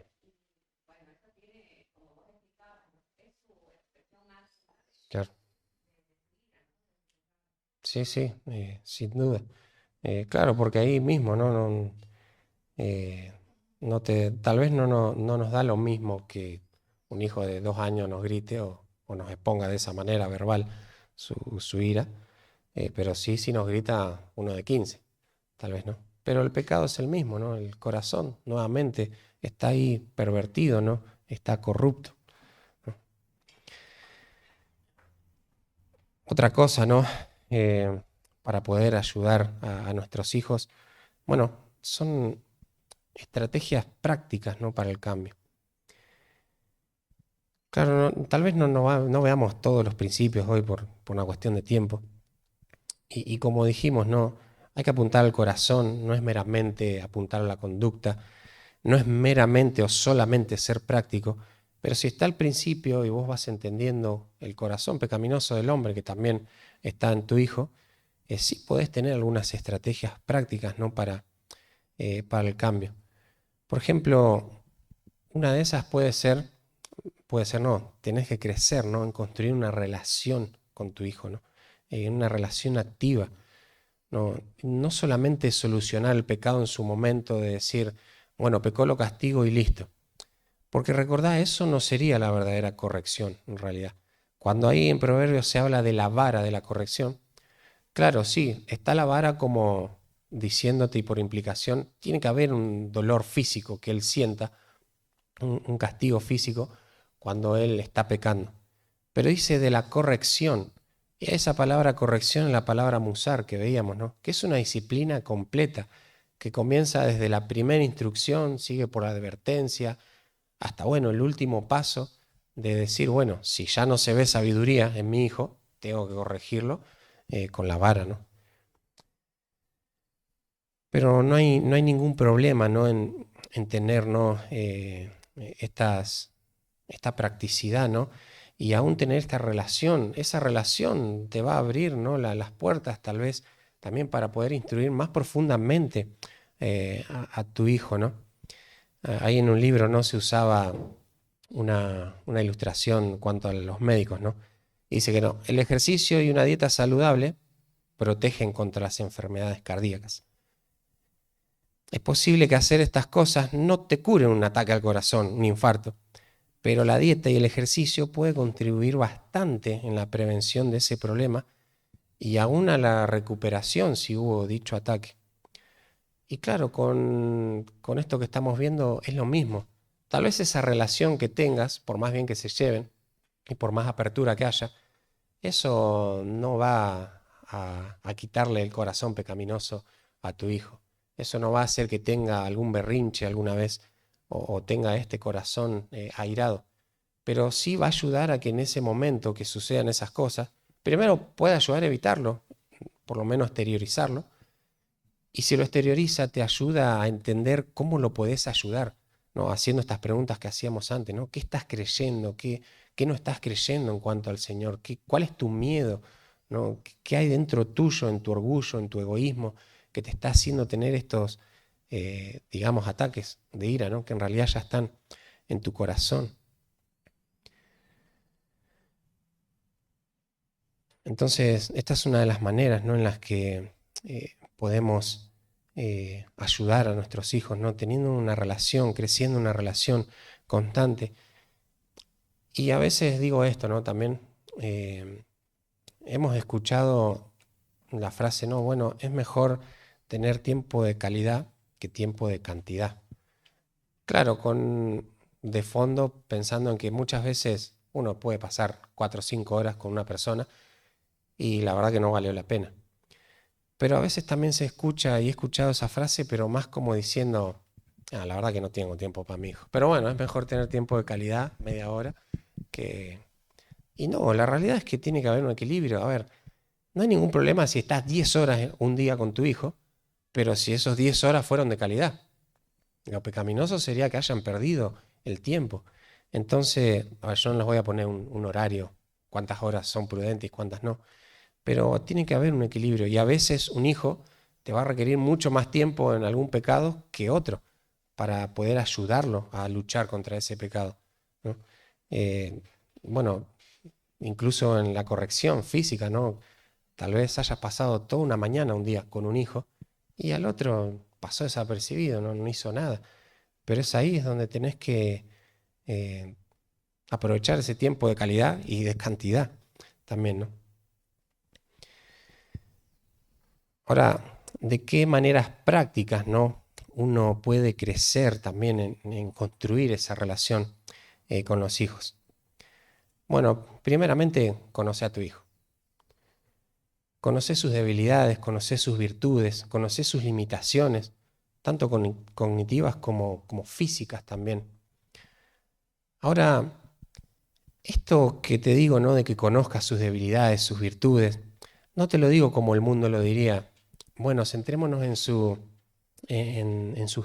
claro. Sí, sí, sin duda. Claro, porque ahí mismo, ¿no? Eh, tal vez no nos da lo mismo que un hijo de 2 años nos grite o nos exponga de esa manera verbal su ira, pero sí nos grita uno de 15, tal vez no. Pero el pecado es el mismo, ¿no? El corazón, nuevamente, está ahí pervertido, ¿no? Está corrupto. Otra cosa, ¿no? Eh, para poder ayudar a nuestros hijos, bueno, son estrategias prácticas, ¿no? Para el cambio. Claro, tal vez no veamos todos los principios hoy por una cuestión de tiempo. Y como dijimos, no, hay que apuntar al corazón, no es meramente apuntar a la conducta, no es meramente o solamente ser práctico, pero si está al principio y vos vas entendiendo el corazón pecaminoso del hombre que también está en tu hijo, sí podés tener algunas estrategias prácticas, ¿no? Para el cambio. Por ejemplo, una de esas puede ser no, tenés que crecer, ¿no? En construir una relación con tu hijo, ¿no? Una relación activa. No solamente solucionar el pecado en su momento de decir, bueno, pecó, lo castigo y listo. Porque recordá, eso no sería la verdadera corrección, en realidad. Cuando ahí en Proverbios se habla de la vara de la corrección, claro, sí, está la vara como diciéndote y por implicación, tiene que haber un dolor físico que él sienta, un castigo físico cuando él está pecando. Pero dice de la corrección. Y esa palabra corrección es la palabra musar que veíamos, ¿no? Que es una disciplina completa, que comienza desde la primera instrucción, sigue por la advertencia, hasta, bueno, el último paso de decir, bueno, si ya no se ve sabiduría en mi hijo, tengo que corregirlo con la vara, ¿no? Pero no hay ningún problema, ¿no? En tener, ¿no? Esta practicidad, ¿no? Y aún tener esta relación, esa relación te va a abrir, ¿no? Las puertas tal vez también para poder instruir más profundamente a tu hijo, ¿no? Ahí en un libro, ¿no? Se usaba una ilustración en cuanto a los médicos, ¿no? Y dice que no, el ejercicio y una dieta saludable protegen contra las enfermedades cardíacas. Es posible que hacer estas cosas no te curen un ataque al corazón, un infarto, pero la dieta y el ejercicio puede contribuir bastante en la prevención de ese problema y aún a la recuperación si hubo dicho ataque. Y claro, con esto que estamos viendo es lo mismo. Tal vez esa relación que tengas, por más bien que se lleven y por más apertura que haya, eso no va a quitarle el corazón pecaminoso a tu hijo. Eso no va a hacer que tenga algún berrinche alguna vez o tenga este corazón airado. Pero sí va a ayudar a que en ese momento que sucedan esas cosas, primero pueda ayudar a evitarlo, por lo menos exteriorizarlo. Y si lo exterioriza, te ayuda a entender cómo lo podés ayudar, ¿no? Haciendo estas preguntas que hacíamos antes, ¿no? ¿Qué estás creyendo? ¿Qué no estás creyendo en cuanto al Señor? ¿Cuál es tu miedo? ¿No? ¿Qué hay dentro tuyo, en tu orgullo, en tu egoísmo, que te está haciendo tener estos, digamos, ataques de ira, ¿no? Que en realidad ya están en tu corazón. Entonces, esta es una de las maneras, ¿no?, en las que podemos ayudar a nuestros hijos, ¿no? Teniendo una relación, creciendo una relación constante. Y a veces digo esto, ¿no? También eh, hemos escuchado la frase, no, bueno, es mejor tener tiempo de calidad que tiempo de cantidad. Claro, con de fondo pensando en que muchas veces uno puede pasar 4 o 5 horas con una persona y la verdad que no valió la pena. Pero a veces también se escucha, y he escuchado esa frase, pero más como diciendo, "Ah, la verdad que no tengo tiempo para mi hijo". Pero bueno, es mejor tener tiempo de calidad, media hora, que... Y no, la realidad es que tiene que haber un equilibrio. A ver, no hay ningún problema si estás 10 horas un día con tu hijo, pero si esos 10 horas fueron de calidad. Lo pecaminoso sería que hayan perdido el tiempo. Entonces, a ver, yo no les voy a poner un horario, cuántas horas son prudentes y cuántas no, pero tiene que haber un equilibrio. Y a veces un hijo te va a requerir mucho más tiempo en algún pecado que otro para poder ayudarlo a luchar contra ese pecado, ¿no? Eh, bueno, incluso en la corrección física, ¿no? Tal vez hayas pasado toda una mañana un día con un hijo y al otro pasó desapercibido, no hizo nada. Pero es ahí es donde tenés que eh, aprovechar ese tiempo de calidad y de cantidad también, ¿no? Ahora, ¿de qué maneras prácticas, no, uno puede crecer también en construir esa relación con los hijos? Bueno, primeramente, conoce a tu hijo. Conoce sus debilidades, conoce sus virtudes, conoce sus limitaciones, tanto cognitivas como físicas también. Ahora, esto que te digo, ¿no?, de que conozcas sus debilidades, sus virtudes, no te lo digo como el mundo lo diría. Bueno, centrémonos en sus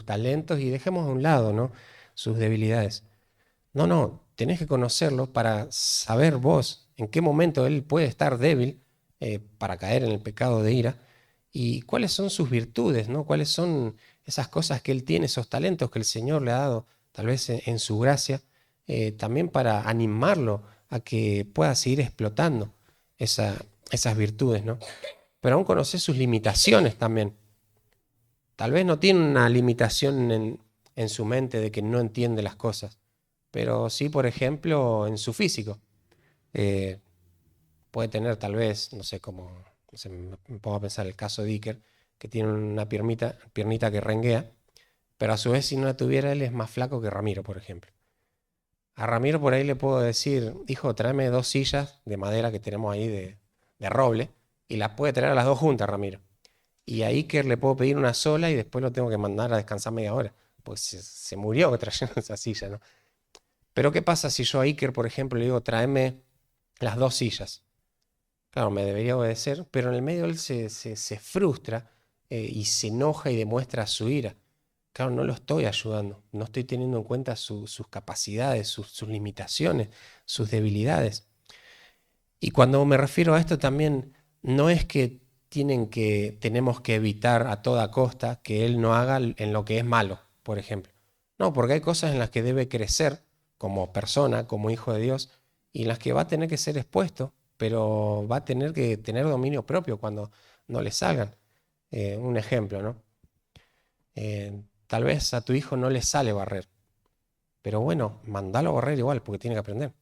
talentos y dejemos a un lado, ¿no?, sus debilidades. No, no, tenés que conocerlo para saber vos en qué momento él puede estar débil para caer en el pecado de ira y cuáles son sus virtudes, ¿no? Cuáles son esas cosas que él tiene, esos talentos que el Señor le ha dado, tal vez en su gracia, también para animarlo a que pueda seguir explotando esas virtudes, ¿no? Pero aún conocer sus limitaciones también. Tal vez no tiene una limitación en su mente de que no entiende las cosas, pero sí, por ejemplo, en su físico. Eh, Puede tener tal vez, no sé cómo, no sé, me pongo a pensar el caso de Iker, que tiene una piernita que renguea, pero a su vez si no la tuviera él es más flaco que Ramiro, por ejemplo. A Ramiro por ahí le puedo decir, hijo, tráeme 2 sillas de madera que tenemos ahí de roble, y las puede traer a las dos juntas, Ramiro. Y a Iker le puedo pedir una sola y después lo tengo que mandar a descansar media hora, pues se murió trayendo esa silla, ¿no? Pero ¿qué pasa si yo a Iker, por ejemplo, le digo, tráeme las 2 sillas? Claro, me debería obedecer, pero en el medio él se frustra y se enoja y demuestra su ira. Claro, no lo estoy ayudando, no estoy teniendo en cuenta sus capacidades, sus limitaciones, sus debilidades. Y cuando me refiero a esto también, no es que tenemos que evitar a toda costa que él no haga en lo que es malo, por ejemplo. No, porque hay cosas en las que debe crecer como persona, como hijo de Dios, y en las que va a tener que ser expuesto, pero va a tener que tener dominio propio cuando no le salgan. Un ejemplo, ¿no? Tal vez a tu hijo no le sale barrer, pero bueno, mandalo a barrer igual porque tiene que aprender.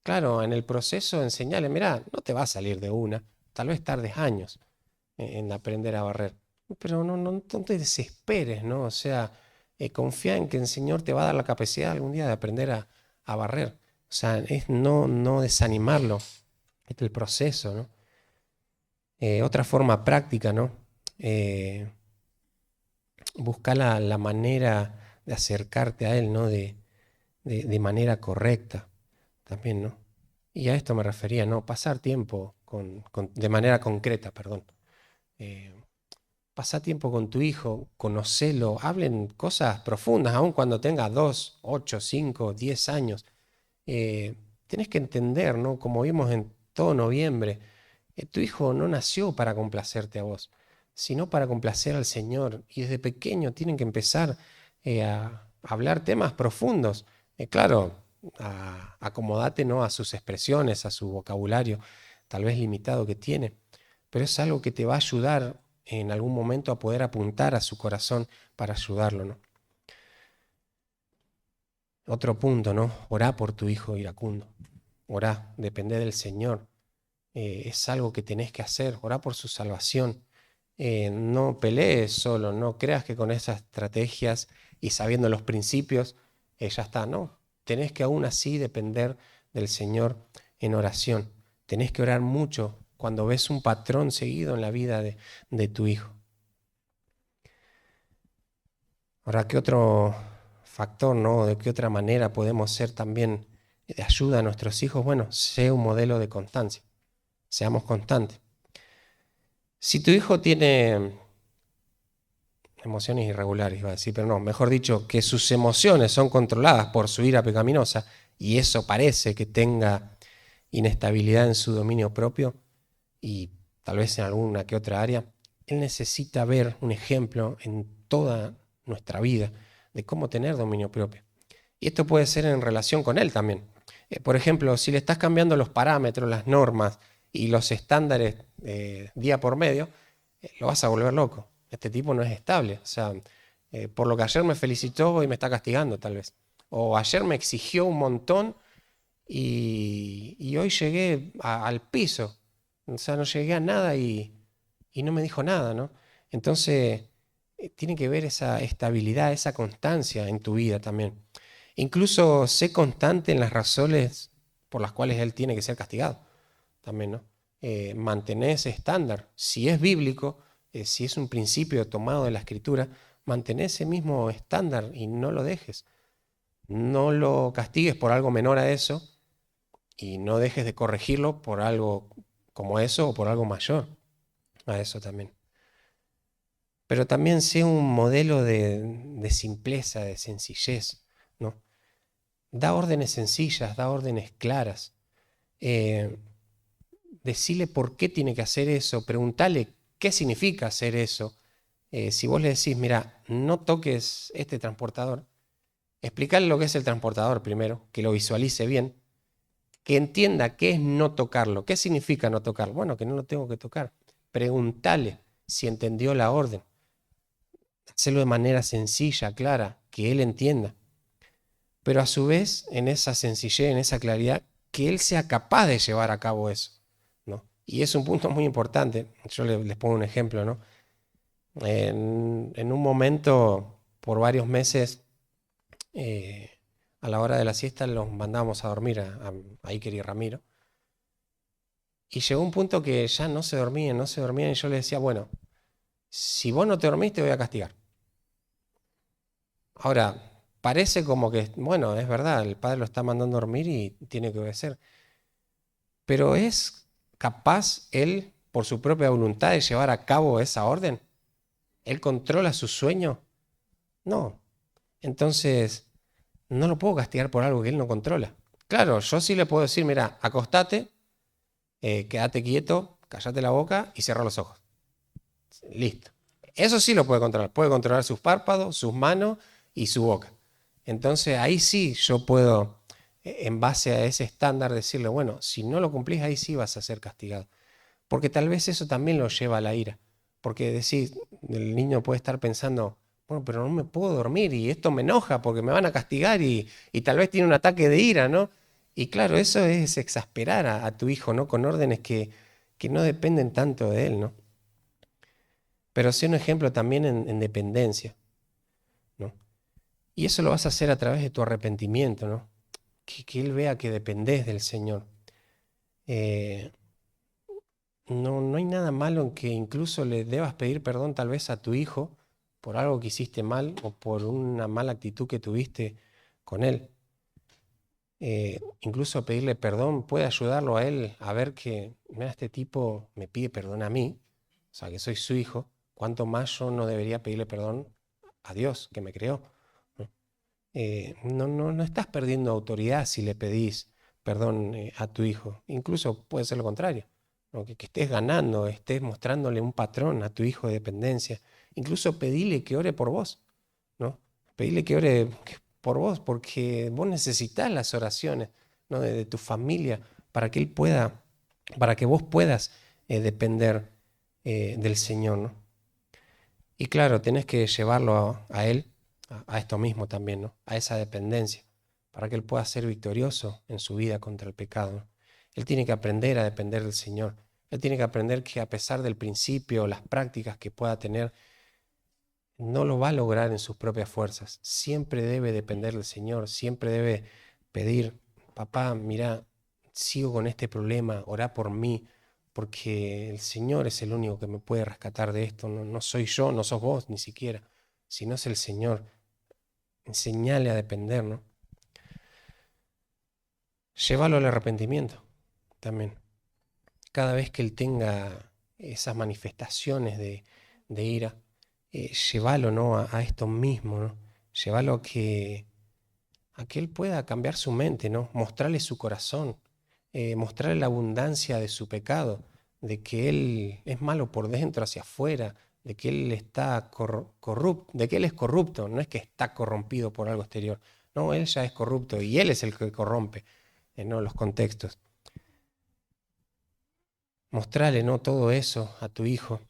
Claro, en el proceso enseñale, mira, no te va a salir de una, tal vez tardes años en aprender a barrer, pero no te desesperes, ¿no? O sea, confía en que el Señor te va a dar la capacidad algún día de aprender a barrer. O sea, es no desanimarlo, es el proceso, ¿no? Otra forma práctica, ¿no? Eh, Buscar la manera de acercarte a Él, ¿no? De manera correcta también, ¿no? Y a esto me refería, ¿no? Pasar tiempo de manera concreta, perdón. Eh, Pasar tiempo con tu hijo, conocelo, hablen cosas profundas, aun cuando tenga 2, 8, 5, 10 años. Tenés que entender, ¿no? Como vimos en todo noviembre, tu hijo no nació para complacerte a vos, sino para complacer al Señor. Y desde pequeño tienen que empezar a hablar temas profundos. Claro, acomodate, ¿no?, a sus expresiones, a su vocabulario. tal vez limitado que tiene, pero es algo que te va a ayudar en algún momento a poder apuntar a su corazón para ayudarlo, ¿no? Otro punto, ¿no? Orá por tu hijo iracundo. Orá, depende del Señor. Es algo que tenés que hacer. Orá por su salvación. No pelees solo, no creas que con esas estrategias y sabiendo los principios, ya está. No, tenés que aún así depender del Señor en oración. Tenés que orar mucho cuando ves un patrón seguido en la vida de tu hijo. Ahora, ¿qué otro factor, no? ¿De qué otra manera podemos ser también de ayuda a nuestros hijos? Bueno, sé un modelo de constancia. Seamos constantes. Si tu hijo tiene emociones irregulares, iba a decir, pero no, mejor dicho, que sus emociones son controladas por su ira pecaminosa y eso parece que tenga inestabilidad en su dominio propio y tal vez en alguna que otra área, él necesita ver un ejemplo en toda nuestra vida de cómo tener dominio propio. Y esto puede ser en relación con él también. Por ejemplo, si le estás cambiando los parámetros, las normas y los estándares día por medio, lo vas a volver loco. Este tipo no es estable. O sea, por lo que ayer me felicitó y me está castigando tal vez. O ayer me exigió un montón y hoy llegué al piso. O sea, no llegué a nada y no me dijo nada, ¿no? Entonces, tiene que ver esa estabilidad, esa constancia en tu vida también. Incluso sé constante en las razones por las cuales él tiene que ser castigado también, ¿no? Mantener ese estándar. Si es bíblico, si es un principio tomado de la Escritura, mantener ese mismo estándar y no lo dejes. No lo castigues por algo menor a eso y no dejes de corregirlo por algo como eso o por algo mayor a eso también. Pero también sé un modelo de simpleza, de sencillez, ¿no? Da órdenes sencillas, da órdenes claras. Eh, Decile por qué tiene que hacer eso, preguntale qué significa hacer eso. Si vos le decís, mira, no toques este transportador, explicarle lo que es el transportador primero, que lo visualice bien, que entienda qué es no tocarlo, qué significa no tocarlo. Bueno, que no lo tengo que tocar. Preguntale si entendió la orden. Hacerlo de manera sencilla, clara, que él entienda. Pero a su vez, en esa sencillez, en esa claridad, que él sea capaz de llevar a cabo eso, ¿no? Y es un punto muy importante. Yo les pongo un ejemplo, ¿no? En un momento, por varios meses, a la hora de la siesta los mandábamos a dormir a Iker y Ramiro. Y llegó un punto que ya no se dormían, no se dormían, y yo les decía, bueno, si vos no te dormís, te voy a castigar. Ahora, parece como que, bueno, es verdad, el padre lo está mandando a dormir y tiene que obedecer. Pero ¿es capaz él, por su propia voluntad, de llevar a cabo esa orden? ¿Él controla su sueño? No. Entonces, no lo puedo castigar por algo que él no controla. Claro, yo sí le puedo decir, mira, acostate, quédate quieto, cállate la boca y cierra los ojos. Listo. Eso sí lo puede controlar. Puede controlar sus párpados, sus manos y su boca. Entonces ahí sí yo puedo, en base a ese estándar, decirle, bueno, si no lo cumplís, ahí sí vas a ser castigado. Porque tal vez eso también lo lleva a la ira. Porque decir, el niño puede estar pensando, bueno, pero no me puedo dormir y esto me enoja porque me van a castigar y tal vez tiene un ataque de ira, ¿no? Y claro, eso es exasperar a tu hijo, ¿no? Con órdenes que no dependen tanto de él, ¿no? Pero sé un ejemplo también en dependencia, ¿no? Y eso lo vas a hacer a través de tu arrepentimiento, ¿no? Que él vea que dependés del Señor. Eh, no hay nada malo en que incluso le debas pedir perdón tal vez a tu hijo por algo que hiciste mal o por una mala actitud que tuviste con él. Incluso pedirle perdón puede ayudarlo a él a ver que, mira, este tipo me pide perdón a mí, o sea, que soy su hijo, cuánto más yo no debería pedirle perdón a Dios que me creó, ¿no? No estás perdiendo autoridad si le pedís perdón a tu hijo. Incluso puede ser lo contrario, ¿no? Que estés ganando, estés mostrándole un patrón a tu hijo de dependencia. Incluso pedile que ore por vos, ¿no? Pedile que ore por vos, porque vos necesitas las oraciones, ¿no? de tu familia para que él pueda para que vos puedas depender del Señor, ¿no? Y claro, tenés que llevarlo a Él, a esto mismo también, ¿no? A esa dependencia, para que Él pueda ser victorioso en su vida contra el pecado, ¿no? Él tiene que aprender a depender del Señor. Él tiene que aprender que a pesar del principio, las prácticas que pueda tener, no lo va a lograr en sus propias fuerzas. Siempre debe depender del Señor, siempre debe pedir, papá, mira, sigo con este problema, orá por mí, porque el Señor es el único que me puede rescatar de esto. No, no soy yo, no sos vos ni siquiera, sino es el Señor. Enseñale a depender, ¿no? Llévalo al arrepentimiento también. Cada vez que Él tenga esas manifestaciones de ira, llévalo, ¿no? A esto mismo, ¿no? Llévalo a que Él pueda cambiar su mente, ¿no? Mostrarle su corazón, mostrarle la abundancia de su pecado, de que Él es malo por dentro hacia afuera, de que Él está corrupto, de que Él es corrupto, no es que está corrompido por algo exterior, no, Él ya es corrupto y Él es el que corrompe, ¿no? Los contextos. Mostrarle, ¿no? Todo eso a tu hijo,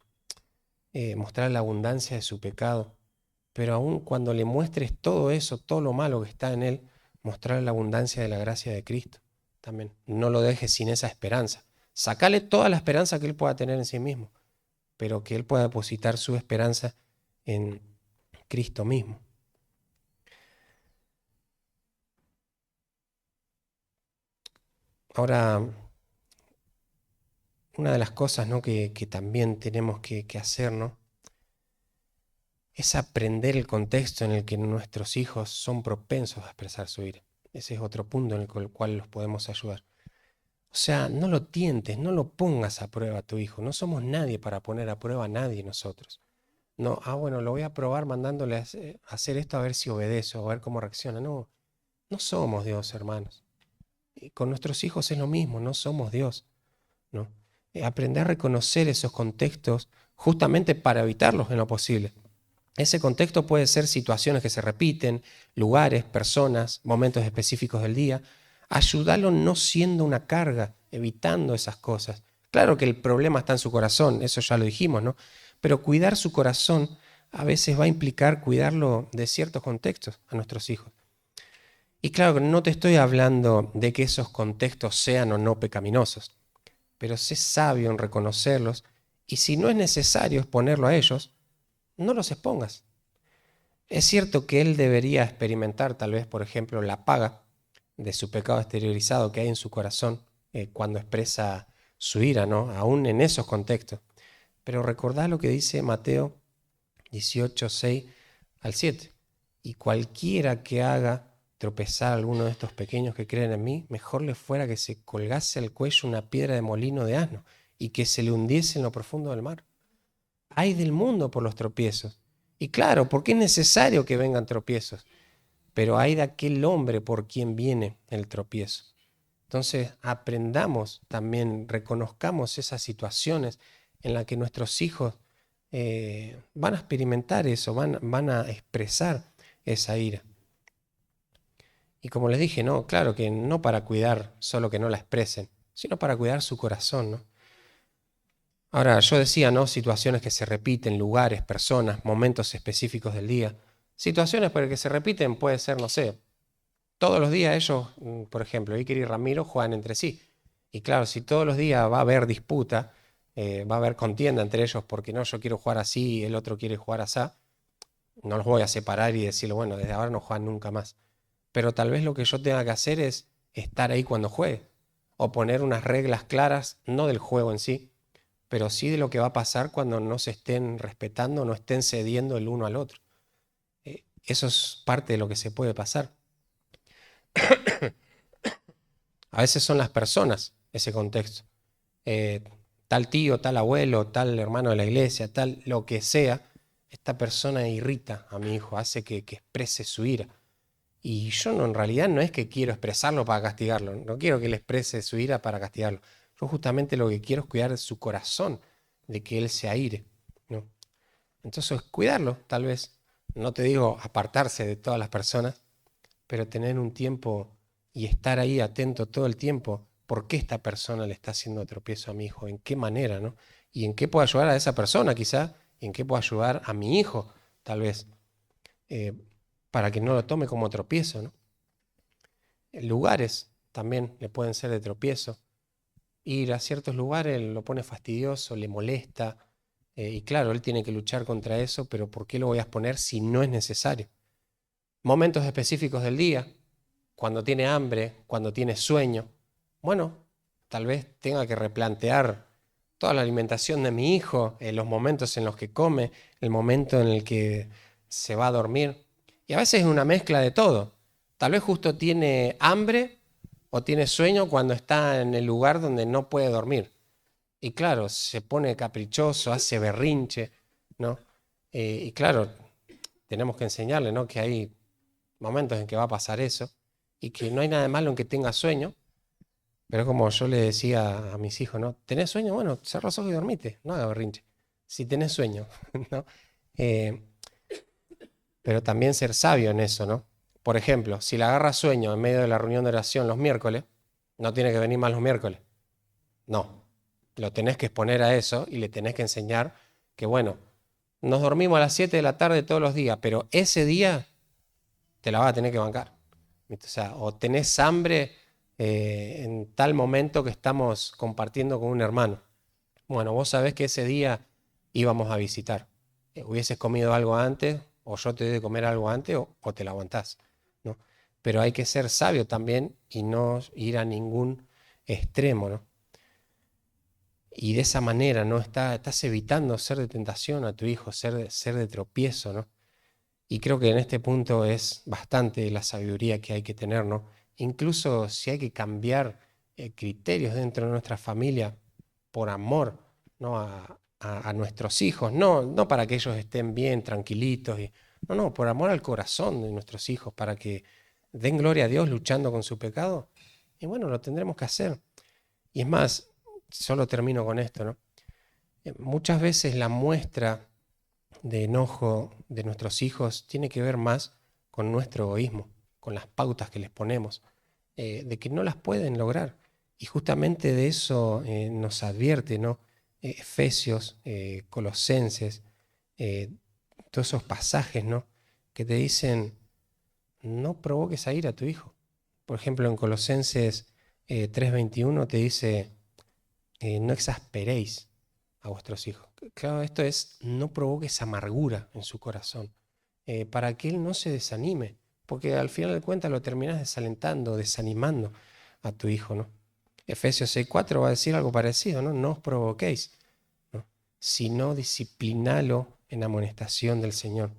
mostrarle la abundancia de su pecado, pero aun cuando le muestres todo eso, todo lo malo que está en él, mostrar la abundancia de la gracia de Cristo también. No lo dejes sin esa esperanza. Sacale toda la esperanza que él pueda tener en sí mismo, pero que él pueda depositar su esperanza en Cristo mismo. Ahora, una de las cosas, ¿no? que también tenemos que hacer, ¿no? Es aprender el contexto en el que nuestros hijos son propensos a expresar su ira. Ese es otro punto en el cual los podemos ayudar. O sea, no lo tientes, no lo pongas a prueba a tu hijo. No somos nadie para poner a prueba a nadie nosotros. No, bueno, lo voy a probar mandándole a hacer esto a ver si obedece o a ver cómo reacciona. No, no somos Dios, hermanos. Y con nuestros hijos es lo mismo, no somos Dios, ¿no? Aprender a reconocer esos contextos justamente para evitarlos en lo posible. Ese contexto puede ser situaciones que se repiten, lugares, personas, momentos específicos del día. Ayudarlo no siendo una carga, evitando esas cosas. Claro que el problema está en su corazón, eso ya lo dijimos, ¿no? Pero cuidar su corazón a veces va a implicar cuidarlo de ciertos contextos a nuestros hijos. Y claro que no te estoy hablando de que esos contextos sean o no pecaminosos, pero sé sabio en reconocerlos y si no es necesario exponerlo a ellos, no los expongas. Es cierto que él debería experimentar tal vez, por ejemplo, la paga de su pecado exteriorizado que hay en su corazón cuando expresa su ira, ¿no? Aún en esos contextos. Pero recordá lo que dice Mateo 18, 6 al 7. Y cualquiera que haga tropezar a alguno de estos pequeños que creen en mí, mejor le fuera que se colgase al cuello una piedra de molino de asno y que se le hundiese en lo profundo del mar. Ay del mundo por los tropiezos. Y claro, porque es necesario que vengan tropiezos, pero hay de aquel hombre por quien viene el tropiezo. Entonces, aprendamos también, reconozcamos esas situaciones en las que nuestros hijos van a experimentar eso, van a expresar esa ira. Y como les dije, no, claro que no para cuidar solo que no la expresen, sino para cuidar su corazón, ¿no? Ahora, yo decía, ¿no? Situaciones que se repiten, lugares, personas, momentos específicos del día. Situaciones por las que se repiten puede ser, no sé, todos los días ellos, por ejemplo, Iker y Ramiro juegan entre sí. Y claro, si todos los días va a haber disputa, va a haber contienda entre ellos porque no, yo quiero jugar así y el otro quiere jugar así, no los voy a separar y decirle, bueno, desde ahora no juegan nunca más. Pero tal vez lo que yo tenga que hacer es estar ahí cuando juegue o poner unas reglas claras, no del juego en sí, pero sí de lo que va a pasar cuando no se estén respetando, no estén cediendo el uno al otro. Eso es parte de lo que se puede pasar. A veces son las personas ese contexto. Eh, Tal tío, tal abuelo, tal hermano de la iglesia, tal lo que sea, esta persona irrita a mi hijo, hace que exprese su ira. Y yo no, en realidad no es que quiero expresarlo para castigarlo, no quiero que él exprese su ira para castigarlo. Yo justamente lo que quiero es cuidar su corazón, de que él se aire, ¿no? Entonces, cuidarlo, tal vez. No te digo apartarse de todas las personas, pero tener un tiempo y estar ahí atento todo el tiempo, por qué esta persona le está haciendo tropiezo a mi hijo, en qué manera, ¿no? Y en qué puedo ayudar a esa persona quizá, y en qué puedo ayudar a mi hijo, tal vez, eh, para que no lo tome como tropiezo, ¿no? Lugares también le pueden ser de tropiezo. Ir a ciertos lugares lo pone fastidioso, le molesta, y claro, él tiene que luchar contra eso, pero ¿por qué lo voy a exponer si no es necesario? Momentos específicos del día, cuando tiene hambre, cuando tiene sueño. Bueno, tal vez tenga que replantear toda la alimentación de mi hijo, los momentos en los que come, el momento en el que se va a dormir. Y a veces es una mezcla de todo. Tal vez justo tiene hambre o tiene sueño cuando está en el lugar donde no puede dormir. Y claro, se pone caprichoso, hace berrinche, ¿no? Y claro, tenemos que enseñarle, ¿no? Que hay momentos en que va a pasar eso y que no hay nada de malo en que tenga sueño, pero como yo le decía a mis hijos, ¿no? ¿Tenés sueño? Bueno, cerrá los ojos y dormite, no haga berrinche. Si tenés sueño, ¿no? Eh, pero también ser sabio en eso, ¿no? Por ejemplo, si le agarra sueño en medio de la reunión de oración los miércoles, no tiene que venir más los miércoles. No, lo tenés que exponer a eso y le tenés que enseñar que, bueno, nos dormimos a las 7 de la tarde todos los días, pero ese día te la vas a tener que bancar. ¿Viste? O sea, o tenés hambre en tal momento que estamos compartiendo con un hermano. Bueno, vos sabés que ese día íbamos a visitar. Hubieses comido algo antes, o yo te doy de comer algo antes, o te la aguantás, ¿no? Pero hay que ser sabio también y no ir a ningún extremo, ¿no? Y de esa manera, ¿no? Estás evitando ser de tentación a tu hijo, ser de tropiezo, ¿no? Y creo que en este punto es bastante la sabiduría que hay que tener, ¿no? Incluso si hay que cambiar criterios dentro de nuestra familia por amor, ¿no? A nuestros hijos, no para que ellos estén bien, tranquilitos, no, por amor al corazón de nuestros hijos, para que den gloria a Dios luchando con su pecado. Y bueno, lo tendremos que hacer. Y es más, solo termino con esto, ¿no? Muchas veces la muestra de enojo de nuestros hijos tiene que ver más con nuestro egoísmo, con las pautas que les ponemos, de que no las pueden lograr. Y justamente de eso nos advierte, ¿no? Efesios, Colosenses, eh, todos esos pasajes, ¿no? Que te dicen, no provoques a ira a tu hijo. Por ejemplo, en Colosenses 3:21 te dice, no exasperéis a vuestros hijos. Claro, esto es, no provoques amargura en su corazón, para que él no se desanime, porque al final de cuentas lo terminas desalentando, desanimando a tu hijo, ¿no? Efesios 6:4 va a decir algo parecido, ¿no? No os provoquéis, ¿no? Sino disciplinalo en amonestación del Señor.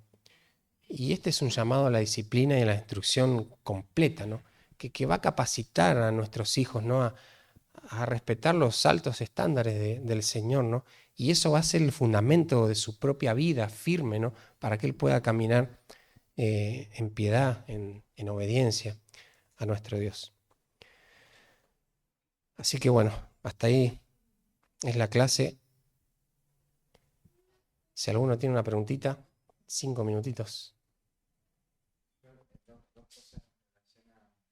Y este es un llamado a la disciplina y a la instrucción completa, ¿no? Que va a capacitar a nuestros hijos, ¿no? A respetar los altos estándares del Señor, ¿no? Y eso va a ser el fundamento de su propia vida firme, ¿no? Para que Él pueda caminar en piedad, en obediencia a nuestro Dios. Así que bueno, hasta ahí es la clase. Si alguno tiene una preguntita, 5 minutitos. Dos cosas en relación a algo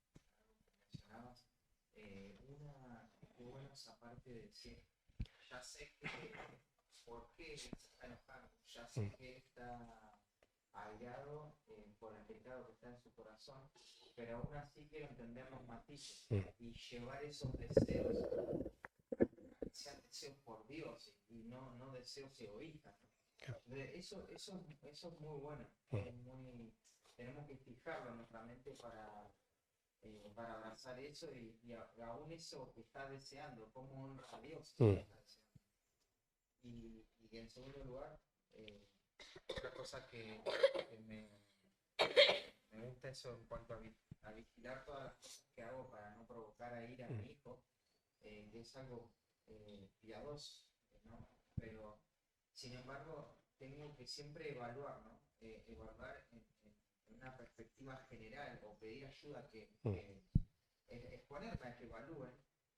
que mencionabas. Una, qué bueno esa parte de decir, ya sé que, por qué se está enojando, ya sé Mm, que está airado por el pecado que está en su corazón, pero aún así quiero entender los matices mm, y llevar esos deseos a que sean deseos por Dios y no deseos egoístas. Eso es muy bueno, mm, tenemos que fijarlo en nuestra mente para abrazar eso y aún eso que está deseando, cómo honra a Dios eso mm, que está deseando. Y en segundo lugar, eh, otra cosa que me gusta eso en cuanto a vigilar todas las cosas que hago para no provocar a ira a mm, mi hijo, que es algo piadoso, ¿no? Pero, sin embargo, tengo que siempre evaluar, ¿no? Evaluar en una perspectiva general o pedir ayuda mm, exponerme a que evalúen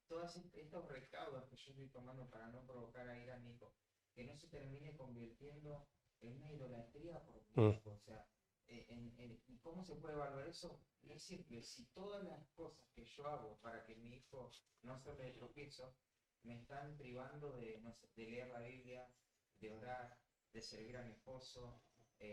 todos estos recaudos que yo estoy tomando para no provocar a ir a mi hijo, que no se termine convirtiendo en una idolatría por mi mm, hijo. O sea, ¿Y cómo se puede evaluar eso? Es simple, si todas las cosas que yo hago para que mi hijo no se me tropiezo, me están privando de, no sé, de leer la Biblia, de orar, de servir a mi esposo,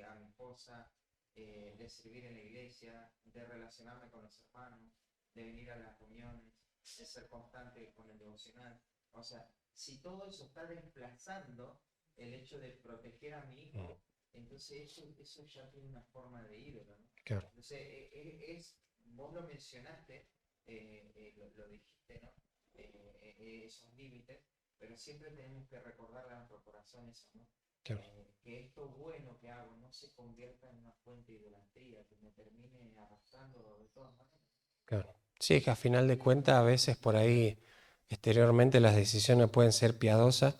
a mi esposa, de servir en la iglesia, de relacionarme con los hermanos, de venir a las reuniones, de ser constante con el devocional. O sea, si todo eso está desplazando el hecho de proteger a mi hijo, entonces eso ya tiene una forma de ídolo, ¿no? Claro. Entonces, vos lo mencionaste, lo dijiste, ¿no? Esos límites, pero siempre tenemos que recordarle a nuestro corazón eso, ¿no? Claro. Que esto bueno que hago no se convierta en una fuente de idolatría, que me termine arrastrando de todas maneras. Claro. Sí, es que a final de cuentas a veces por ahí exteriormente las decisiones pueden ser piadosas.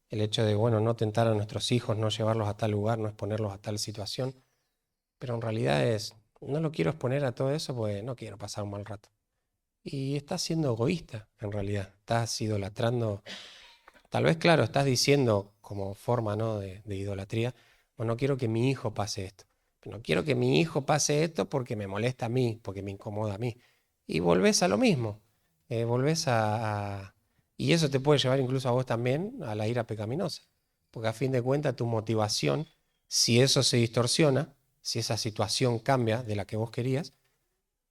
El hecho de, bueno, no tentar a nuestros hijos, no llevarlos a tal lugar, no exponerlos a tal situación. Pero en realidad es, no lo quiero exponer a todo eso porque no quiero pasar un mal rato. Y estás siendo egoísta, en realidad. Estás idolatrando. Tal vez, claro, estás diciendo como forma, ¿no? de idolatría, bueno, no quiero que mi hijo pase esto. No quiero que mi hijo pase esto porque me molesta a mí, porque me incomoda a mí. Y volvés a lo mismo. Volvés Y eso te puede llevar incluso a vos también a la ira pecaminosa. Porque a fin de cuentas tu motivación, si eso se distorsiona, si esa situación cambia de la que vos querías,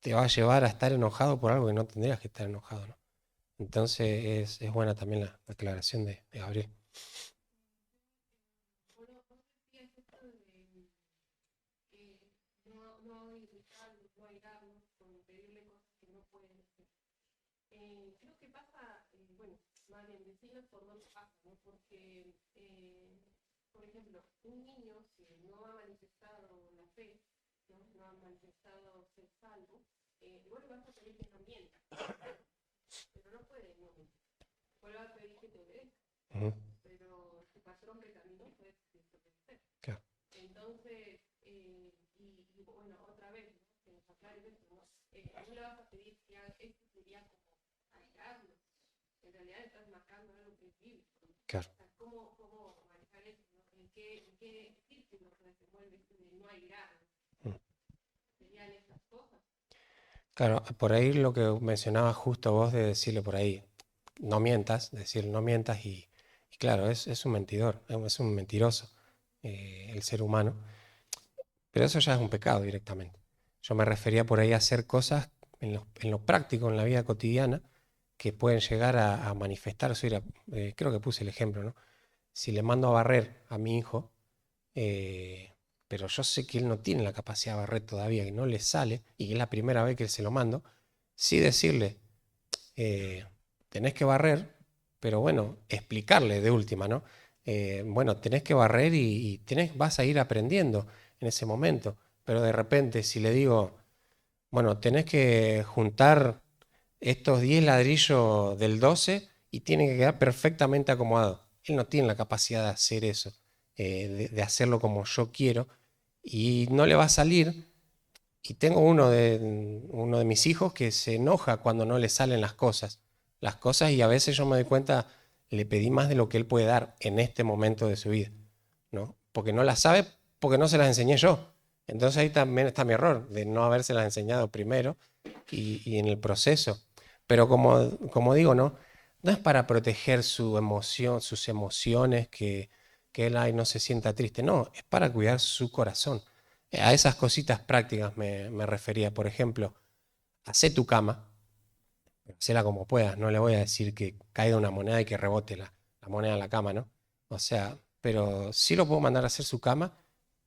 te va a llevar a estar enojado por algo que no tendrías que estar enojado, ¿no? Entonces es buena también la aclaración de Gabriel. Bueno, vos decías esto de no irritarlos, no airarlos, con pedirle cosas que no pueden hacer. Creo que pasa, bueno, más bien decirlo por dónde pasa, ¿no? Porque, por ejemplo, un niño, si no ha manifestado la fe, no ha manifestado ser salvo, vos le vas a pedir que no mienta, pero no puede no mentir. Vos le vas a pedir que te obedezca, Ujú. pero tu patrón pecaminoso es desobedecer. Claro. Entonces, bueno, otra vez, ¿no? Que nos aclare esto, ¿no? No le vas a pedir que haga, esto sería como airearlo. En realidad estás marcando algo que es bíblico, ¿no? Claro. O sea, ¿cómo manejar eso, ¿no? ¿En qué círculo se desenvuelve esto de no airarlo? Mm. Serían esas cosas. Claro, por ahí lo que mencionabas justo vos de decirle por ahí, no mientas, decir no mientas y claro, es un mentidor, es un mentiroso el ser humano, pero eso ya es un pecado directamente. Yo me refería por ahí a hacer cosas en lo práctico, en la vida cotidiana, que pueden llegar a manifestar su ira. Creo que puse el ejemplo, ¿no? Si le mando a barrer a mi hijo, eh, pero yo sé que él no tiene la capacidad de barrer todavía, que no le sale, y que es la primera vez que se lo mando, sí decirle, eh, tenés que barrer, pero bueno, explicarle de última, ¿no? Bueno, tenés que barrer y vas a ir aprendiendo en ese momento, pero de repente si le digo, bueno, tenés que juntar estos 10 ladrillos del 12 y tiene que quedar perfectamente acomodado. Él no tiene la capacidad de hacer eso, de hacerlo como yo quiero, y no le va a salir. Y tengo uno de mis hijos que se enoja cuando no le salen las cosas, y a veces yo me doy cuenta, le pedí más de lo que él puede dar en este momento de su vida, ¿no? Porque no las sabe, porque no se las enseñé yo. Entonces ahí también está mi error, de no habérselas enseñado primero y en el proceso. Pero como digo, ¿no? No es para proteger su emoción, sus emociones, que él ay, no se sienta triste. No, es para cuidar su corazón. A esas cositas prácticas me refería. Por ejemplo, hacé tu cama, hacela como puedas. No le voy a decir que caiga una moneda y que rebote la moneda en la cama, ¿no? O sea, pero sí lo puedo mandar a hacer su cama,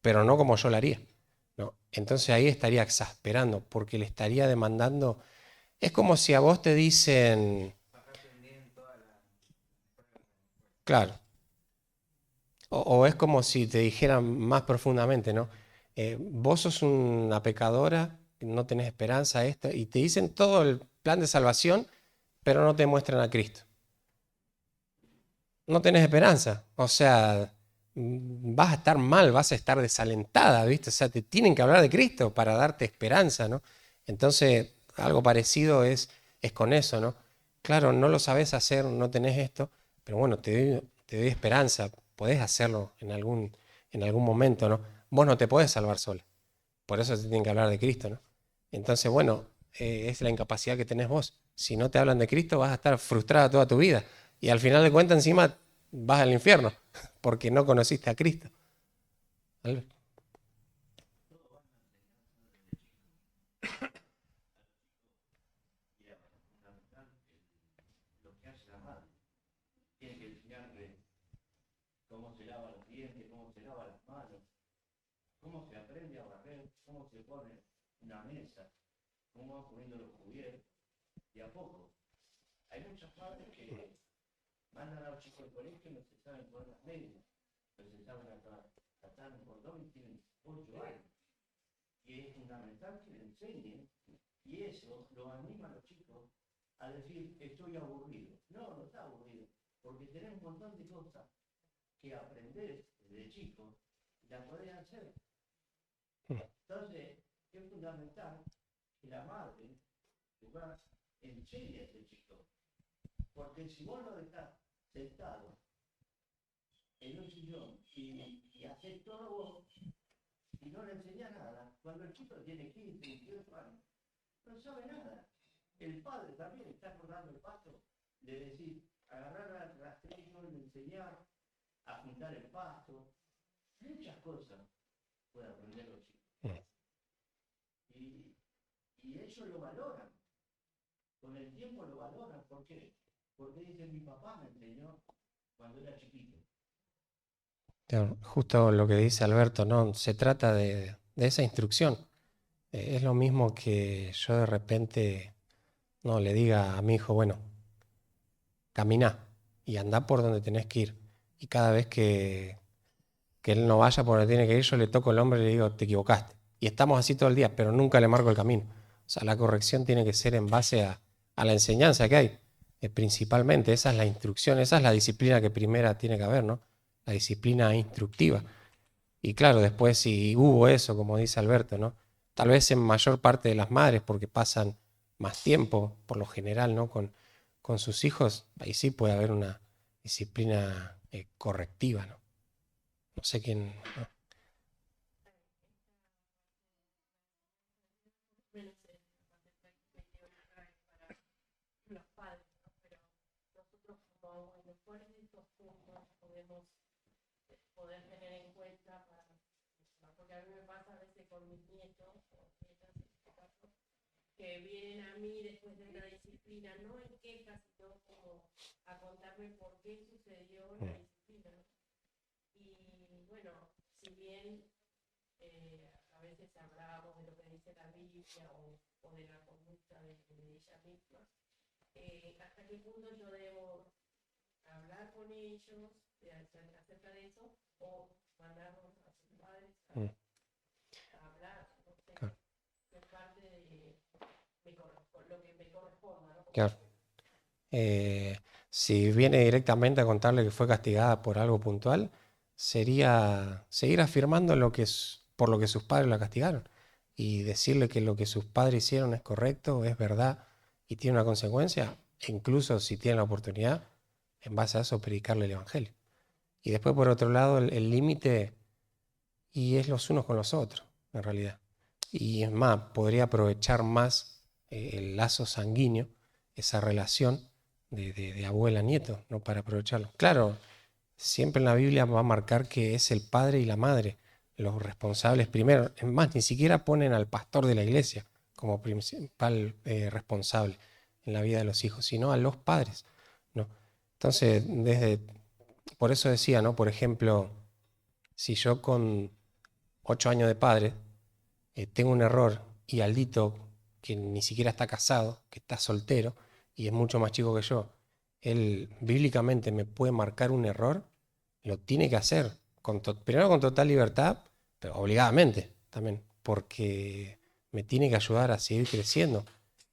pero no como yo la haría, ¿no? Entonces ahí estaría exasperando, porque le estaría demandando. Es como si a vos te dicen, Bajaste un día en toda la... claro, o es como si te dijeran más profundamente, ¿no? Vos sos una pecadora, no tenés esperanza, esto, y te dicen todo el plan de salvación, pero no te muestran a Cristo. No tenés esperanza, o sea, vas a estar mal, vas a estar desalentada, ¿viste? O sea, te tienen que hablar de Cristo para darte esperanza, ¿no? Entonces, algo parecido es con eso, ¿no? Claro, no lo sabés hacer, no tenés esto, pero bueno, te doy esperanza, podés hacerlo en algún momento, ¿no? Vos no te podés salvar sola. por eso te tienen que hablar de Cristo, ¿no? Entonces, bueno, es la incapacidad que tenés vos. Si no te hablan de Cristo, vas a estar frustrada toda tu vida. Y al final de cuentas, encima, vas al infierno, porque no conociste a Cristo. ¿Vale? Lo que hace la madre. Tiene que enseñarle cómo se lava los dientes, cómo se lava las manos, cómo se aprende a barrer, cómo se pone una mesa, cómo va poniendo los cubiertos, y a poco. Hay muchas padres que mandan a los chicos al colegio y no se saben poner las medias, no se saben atar un cordón y tienen 8 años. Y es fundamental que le enseñen, y eso lo anima a los chicos a decir, estoy aburrido. No, no está aburrido, porque tenés un montón de cosas que aprender desde chico y las podés hacer. Entonces, es fundamental que la madre enseñe a ese chico, porque si vos lo dejás sentado en un sillón y haces todo vos y no le enseñás nada, cuando el chico tiene 15, 18 años, no sabe nada. El padre también está cortando el pasto, de decir, agarrar al rastrillo, le enseñar a juntar el pasto, muchas cosas puede aprender los chicos. Y ellos lo valoran, con el tiempo lo valoran. ¿Por qué? Porque dicen, mi papá me enseñó cuando era chiquito. Claro, justo lo que dice Alberto, ¿no? Se trata de esa instrucción. Es lo mismo que yo de repente no le diga a mi hijo, bueno, camina y anda por donde tenés que ir. Y cada vez que él no vaya por donde tiene que ir, yo le toco el hombro y le digo, te equivocaste. Y estamos así todo el día, pero nunca le marco el camino. O sea, la corrección tiene que ser en base a la enseñanza que hay. Principalmente, esa es la instrucción, esa es la disciplina que primera tiene que haber, ¿no? La disciplina instructiva. Y claro, después si hubo eso, como dice Alberto, ¿no? Tal vez en mayor parte de las madres, porque pasan más tiempo, por lo general, ¿no? Con sus hijos, ahí sí puede haber una disciplina correctiva, ¿no? No sé quién. ¿No? Menos en la parte práctica y teórica es para los padres, ¿no? Pero nosotros como mejores de estos puntos podemos poder tener en cuenta para, porque a mí me pasa a veces con mis nietos o nietas en este caso, que vienen a mí después de una disciplina, no en quejas, sino como a contarme por qué sucedió la disciplina, ¿no? Y bueno, si bien a veces hablábamos de lo que dice la Biblia o de la conducta de ella misma, hasta qué punto yo debo hablar con ellos acerca de eso o mandarlos a sus padres a hablar, no sé, Claro. qué parte de lo que me corresponda, ¿no? Claro. Si viene directamente a contarle que fue castigada por algo puntual, sería seguir afirmando por lo que sus padres la castigaron y decirle que lo que sus padres hicieron es correcto, es verdad y tiene una consecuencia, e incluso si tiene la oportunidad, en base a eso, predicarle el Evangelio. Y después, por otro lado, el límite y es los unos con los otros, en realidad. Y es más, podría aprovechar más el lazo sanguíneo, esa relación de abuela a nieto, ¿no? Para aprovecharlo. Claro, siempre en la Biblia va a marcar que es el padre y la madre los responsables primero. Es más, ni siquiera ponen al pastor de la iglesia como principal responsable en la vida de los hijos, sino a los padres, ¿no? Entonces, por eso decía, ¿no? Por ejemplo, si yo con 8 años de padre tengo un error y Aldito, que ni siquiera está casado, que está soltero y es mucho más chico que yo, él bíblicamente me puede marcar un error, lo tiene que hacer, primero con total libertad, pero obligadamente también, porque me tiene que ayudar a seguir creciendo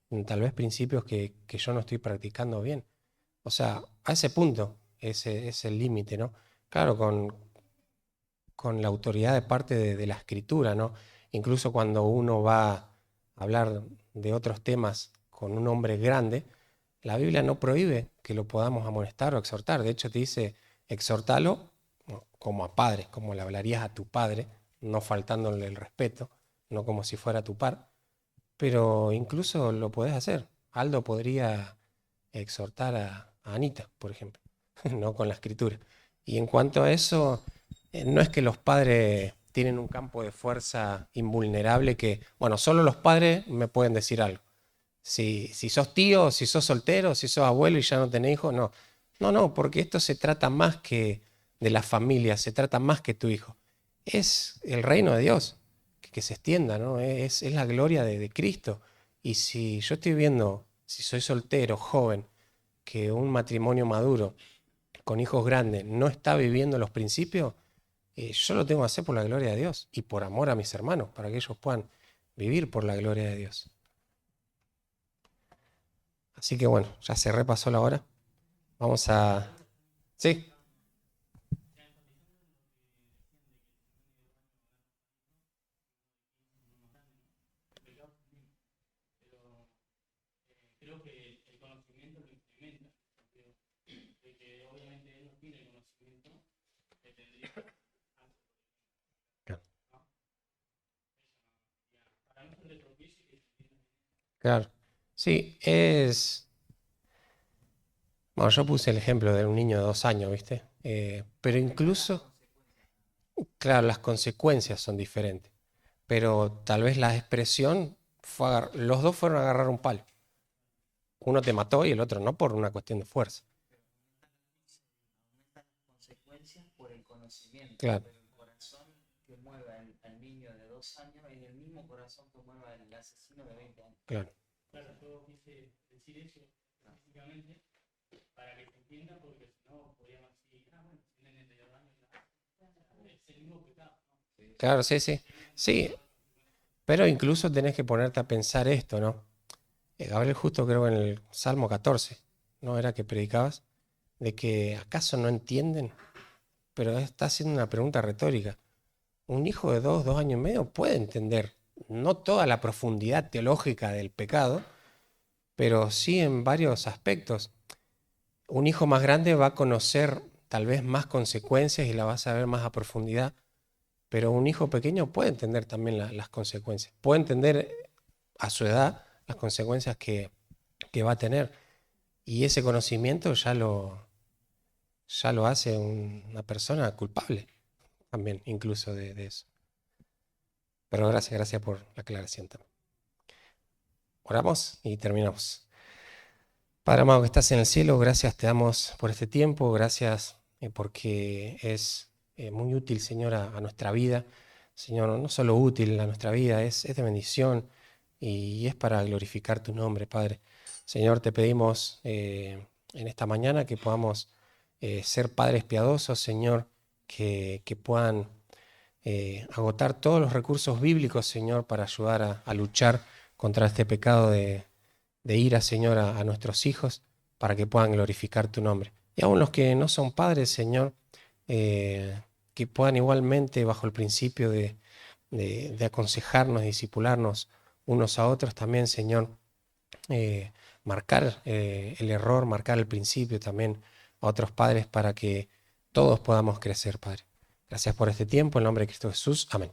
en tal vez principios que yo no estoy practicando bien. O sea, a ese punto ese es el límite, ¿no? Claro, con la autoridad de parte de la escritura, ¿no? Incluso cuando uno va a hablar de otros temas con un hombre grande, la Biblia no prohíbe que lo podamos amonestar o exhortar. De hecho, te dice, exhortalo como a padre, como le hablarías a tu padre, no faltándole el respeto, no como si fuera tu par, pero incluso lo podés hacer. Aldo podría exhortar a Anita, por ejemplo, no con la escritura. Y en cuanto a eso, no es que los padres tienen un campo de fuerza invulnerable que, bueno, solo los padres me pueden decir algo. Si sos tío, si sos soltero, si sos abuelo y ya no tenés hijos, no. No, porque esto se trata más que de la familia, se trata más que tu hijo. Es el reino de Dios, que se extienda, ¿no? Es la gloria de Cristo. Y si yo estoy viendo, si soy soltero, joven, que un matrimonio maduro, con hijos grandes, no está viviendo los principios, yo lo tengo que hacer por la gloria de Dios y por amor a mis hermanos, para que ellos puedan vivir por la gloria de Dios. Así que bueno, ya se repasó la hora. Vamos a... Sí. Creo que el conocimiento lo incrementa. De que obviamente él no tiene conocimiento que tendría antes. Claro. ¿No? Para no ser de propicio que Claro. Sí, es... Bueno, yo puse el ejemplo de un niño de 2 años, ¿viste? Pero incluso, claro, las consecuencias son diferentes. Pero tal vez la expresión fue los dos fueron a agarrar un palo. Uno te mató y el otro no por una cuestión de fuerza. Aumentan las consecuencias por el conocimiento, Claro. pero el corazón que mueva al niño de 2 años es el mismo corazón que mueva al asesino de 20 años. Claro. Claro, yo quise decir eso específicamente para que se entienda, porque si no podríamos decir, bueno, si tienen de 2 años, es el mismo pecado, ¿no? Claro, sí, sí. Sí, pero incluso tenés que ponerte a pensar esto, ¿no? Gabriel justo creo en el Salmo 14, ¿no? Era que predicabas, de que acaso no entienden, pero está haciendo una pregunta retórica. Un hijo de 2 años y medio puede entender, no toda la profundidad teológica del pecado, pero sí en varios aspectos. Un hijo más grande va a conocer tal vez más consecuencias y la va a saber más a profundidad, pero un hijo pequeño puede entender también las consecuencias, puede entender a su edad las consecuencias que va a tener. Y ese conocimiento ya lo hace una persona culpable también, incluso de eso. Pero gracias por la aclaración también. Oramos y terminamos. Padre amado que estás en el cielo, gracias te damos por este tiempo, gracias porque es muy útil, Señor, a nuestra vida. Señor, no solo útil a nuestra vida, es de bendición y es para glorificar tu nombre, Padre. Señor, te pedimos en esta mañana que podamos ser padres piadosos, Señor, que puedan agotar todos los recursos bíblicos, Señor, para ayudar a luchar contra este pecado de ira, Señor, a nuestros hijos, para que puedan glorificar tu nombre. Y aún los que no son padres, Señor, que puedan igualmente, bajo el principio de aconsejarnos, discipularnos unos a otros, también, Señor, marcar el error, marcar el principio también a otros padres para que todos podamos crecer, Padre. Gracias por este tiempo, en nombre de Cristo Jesús. Amén.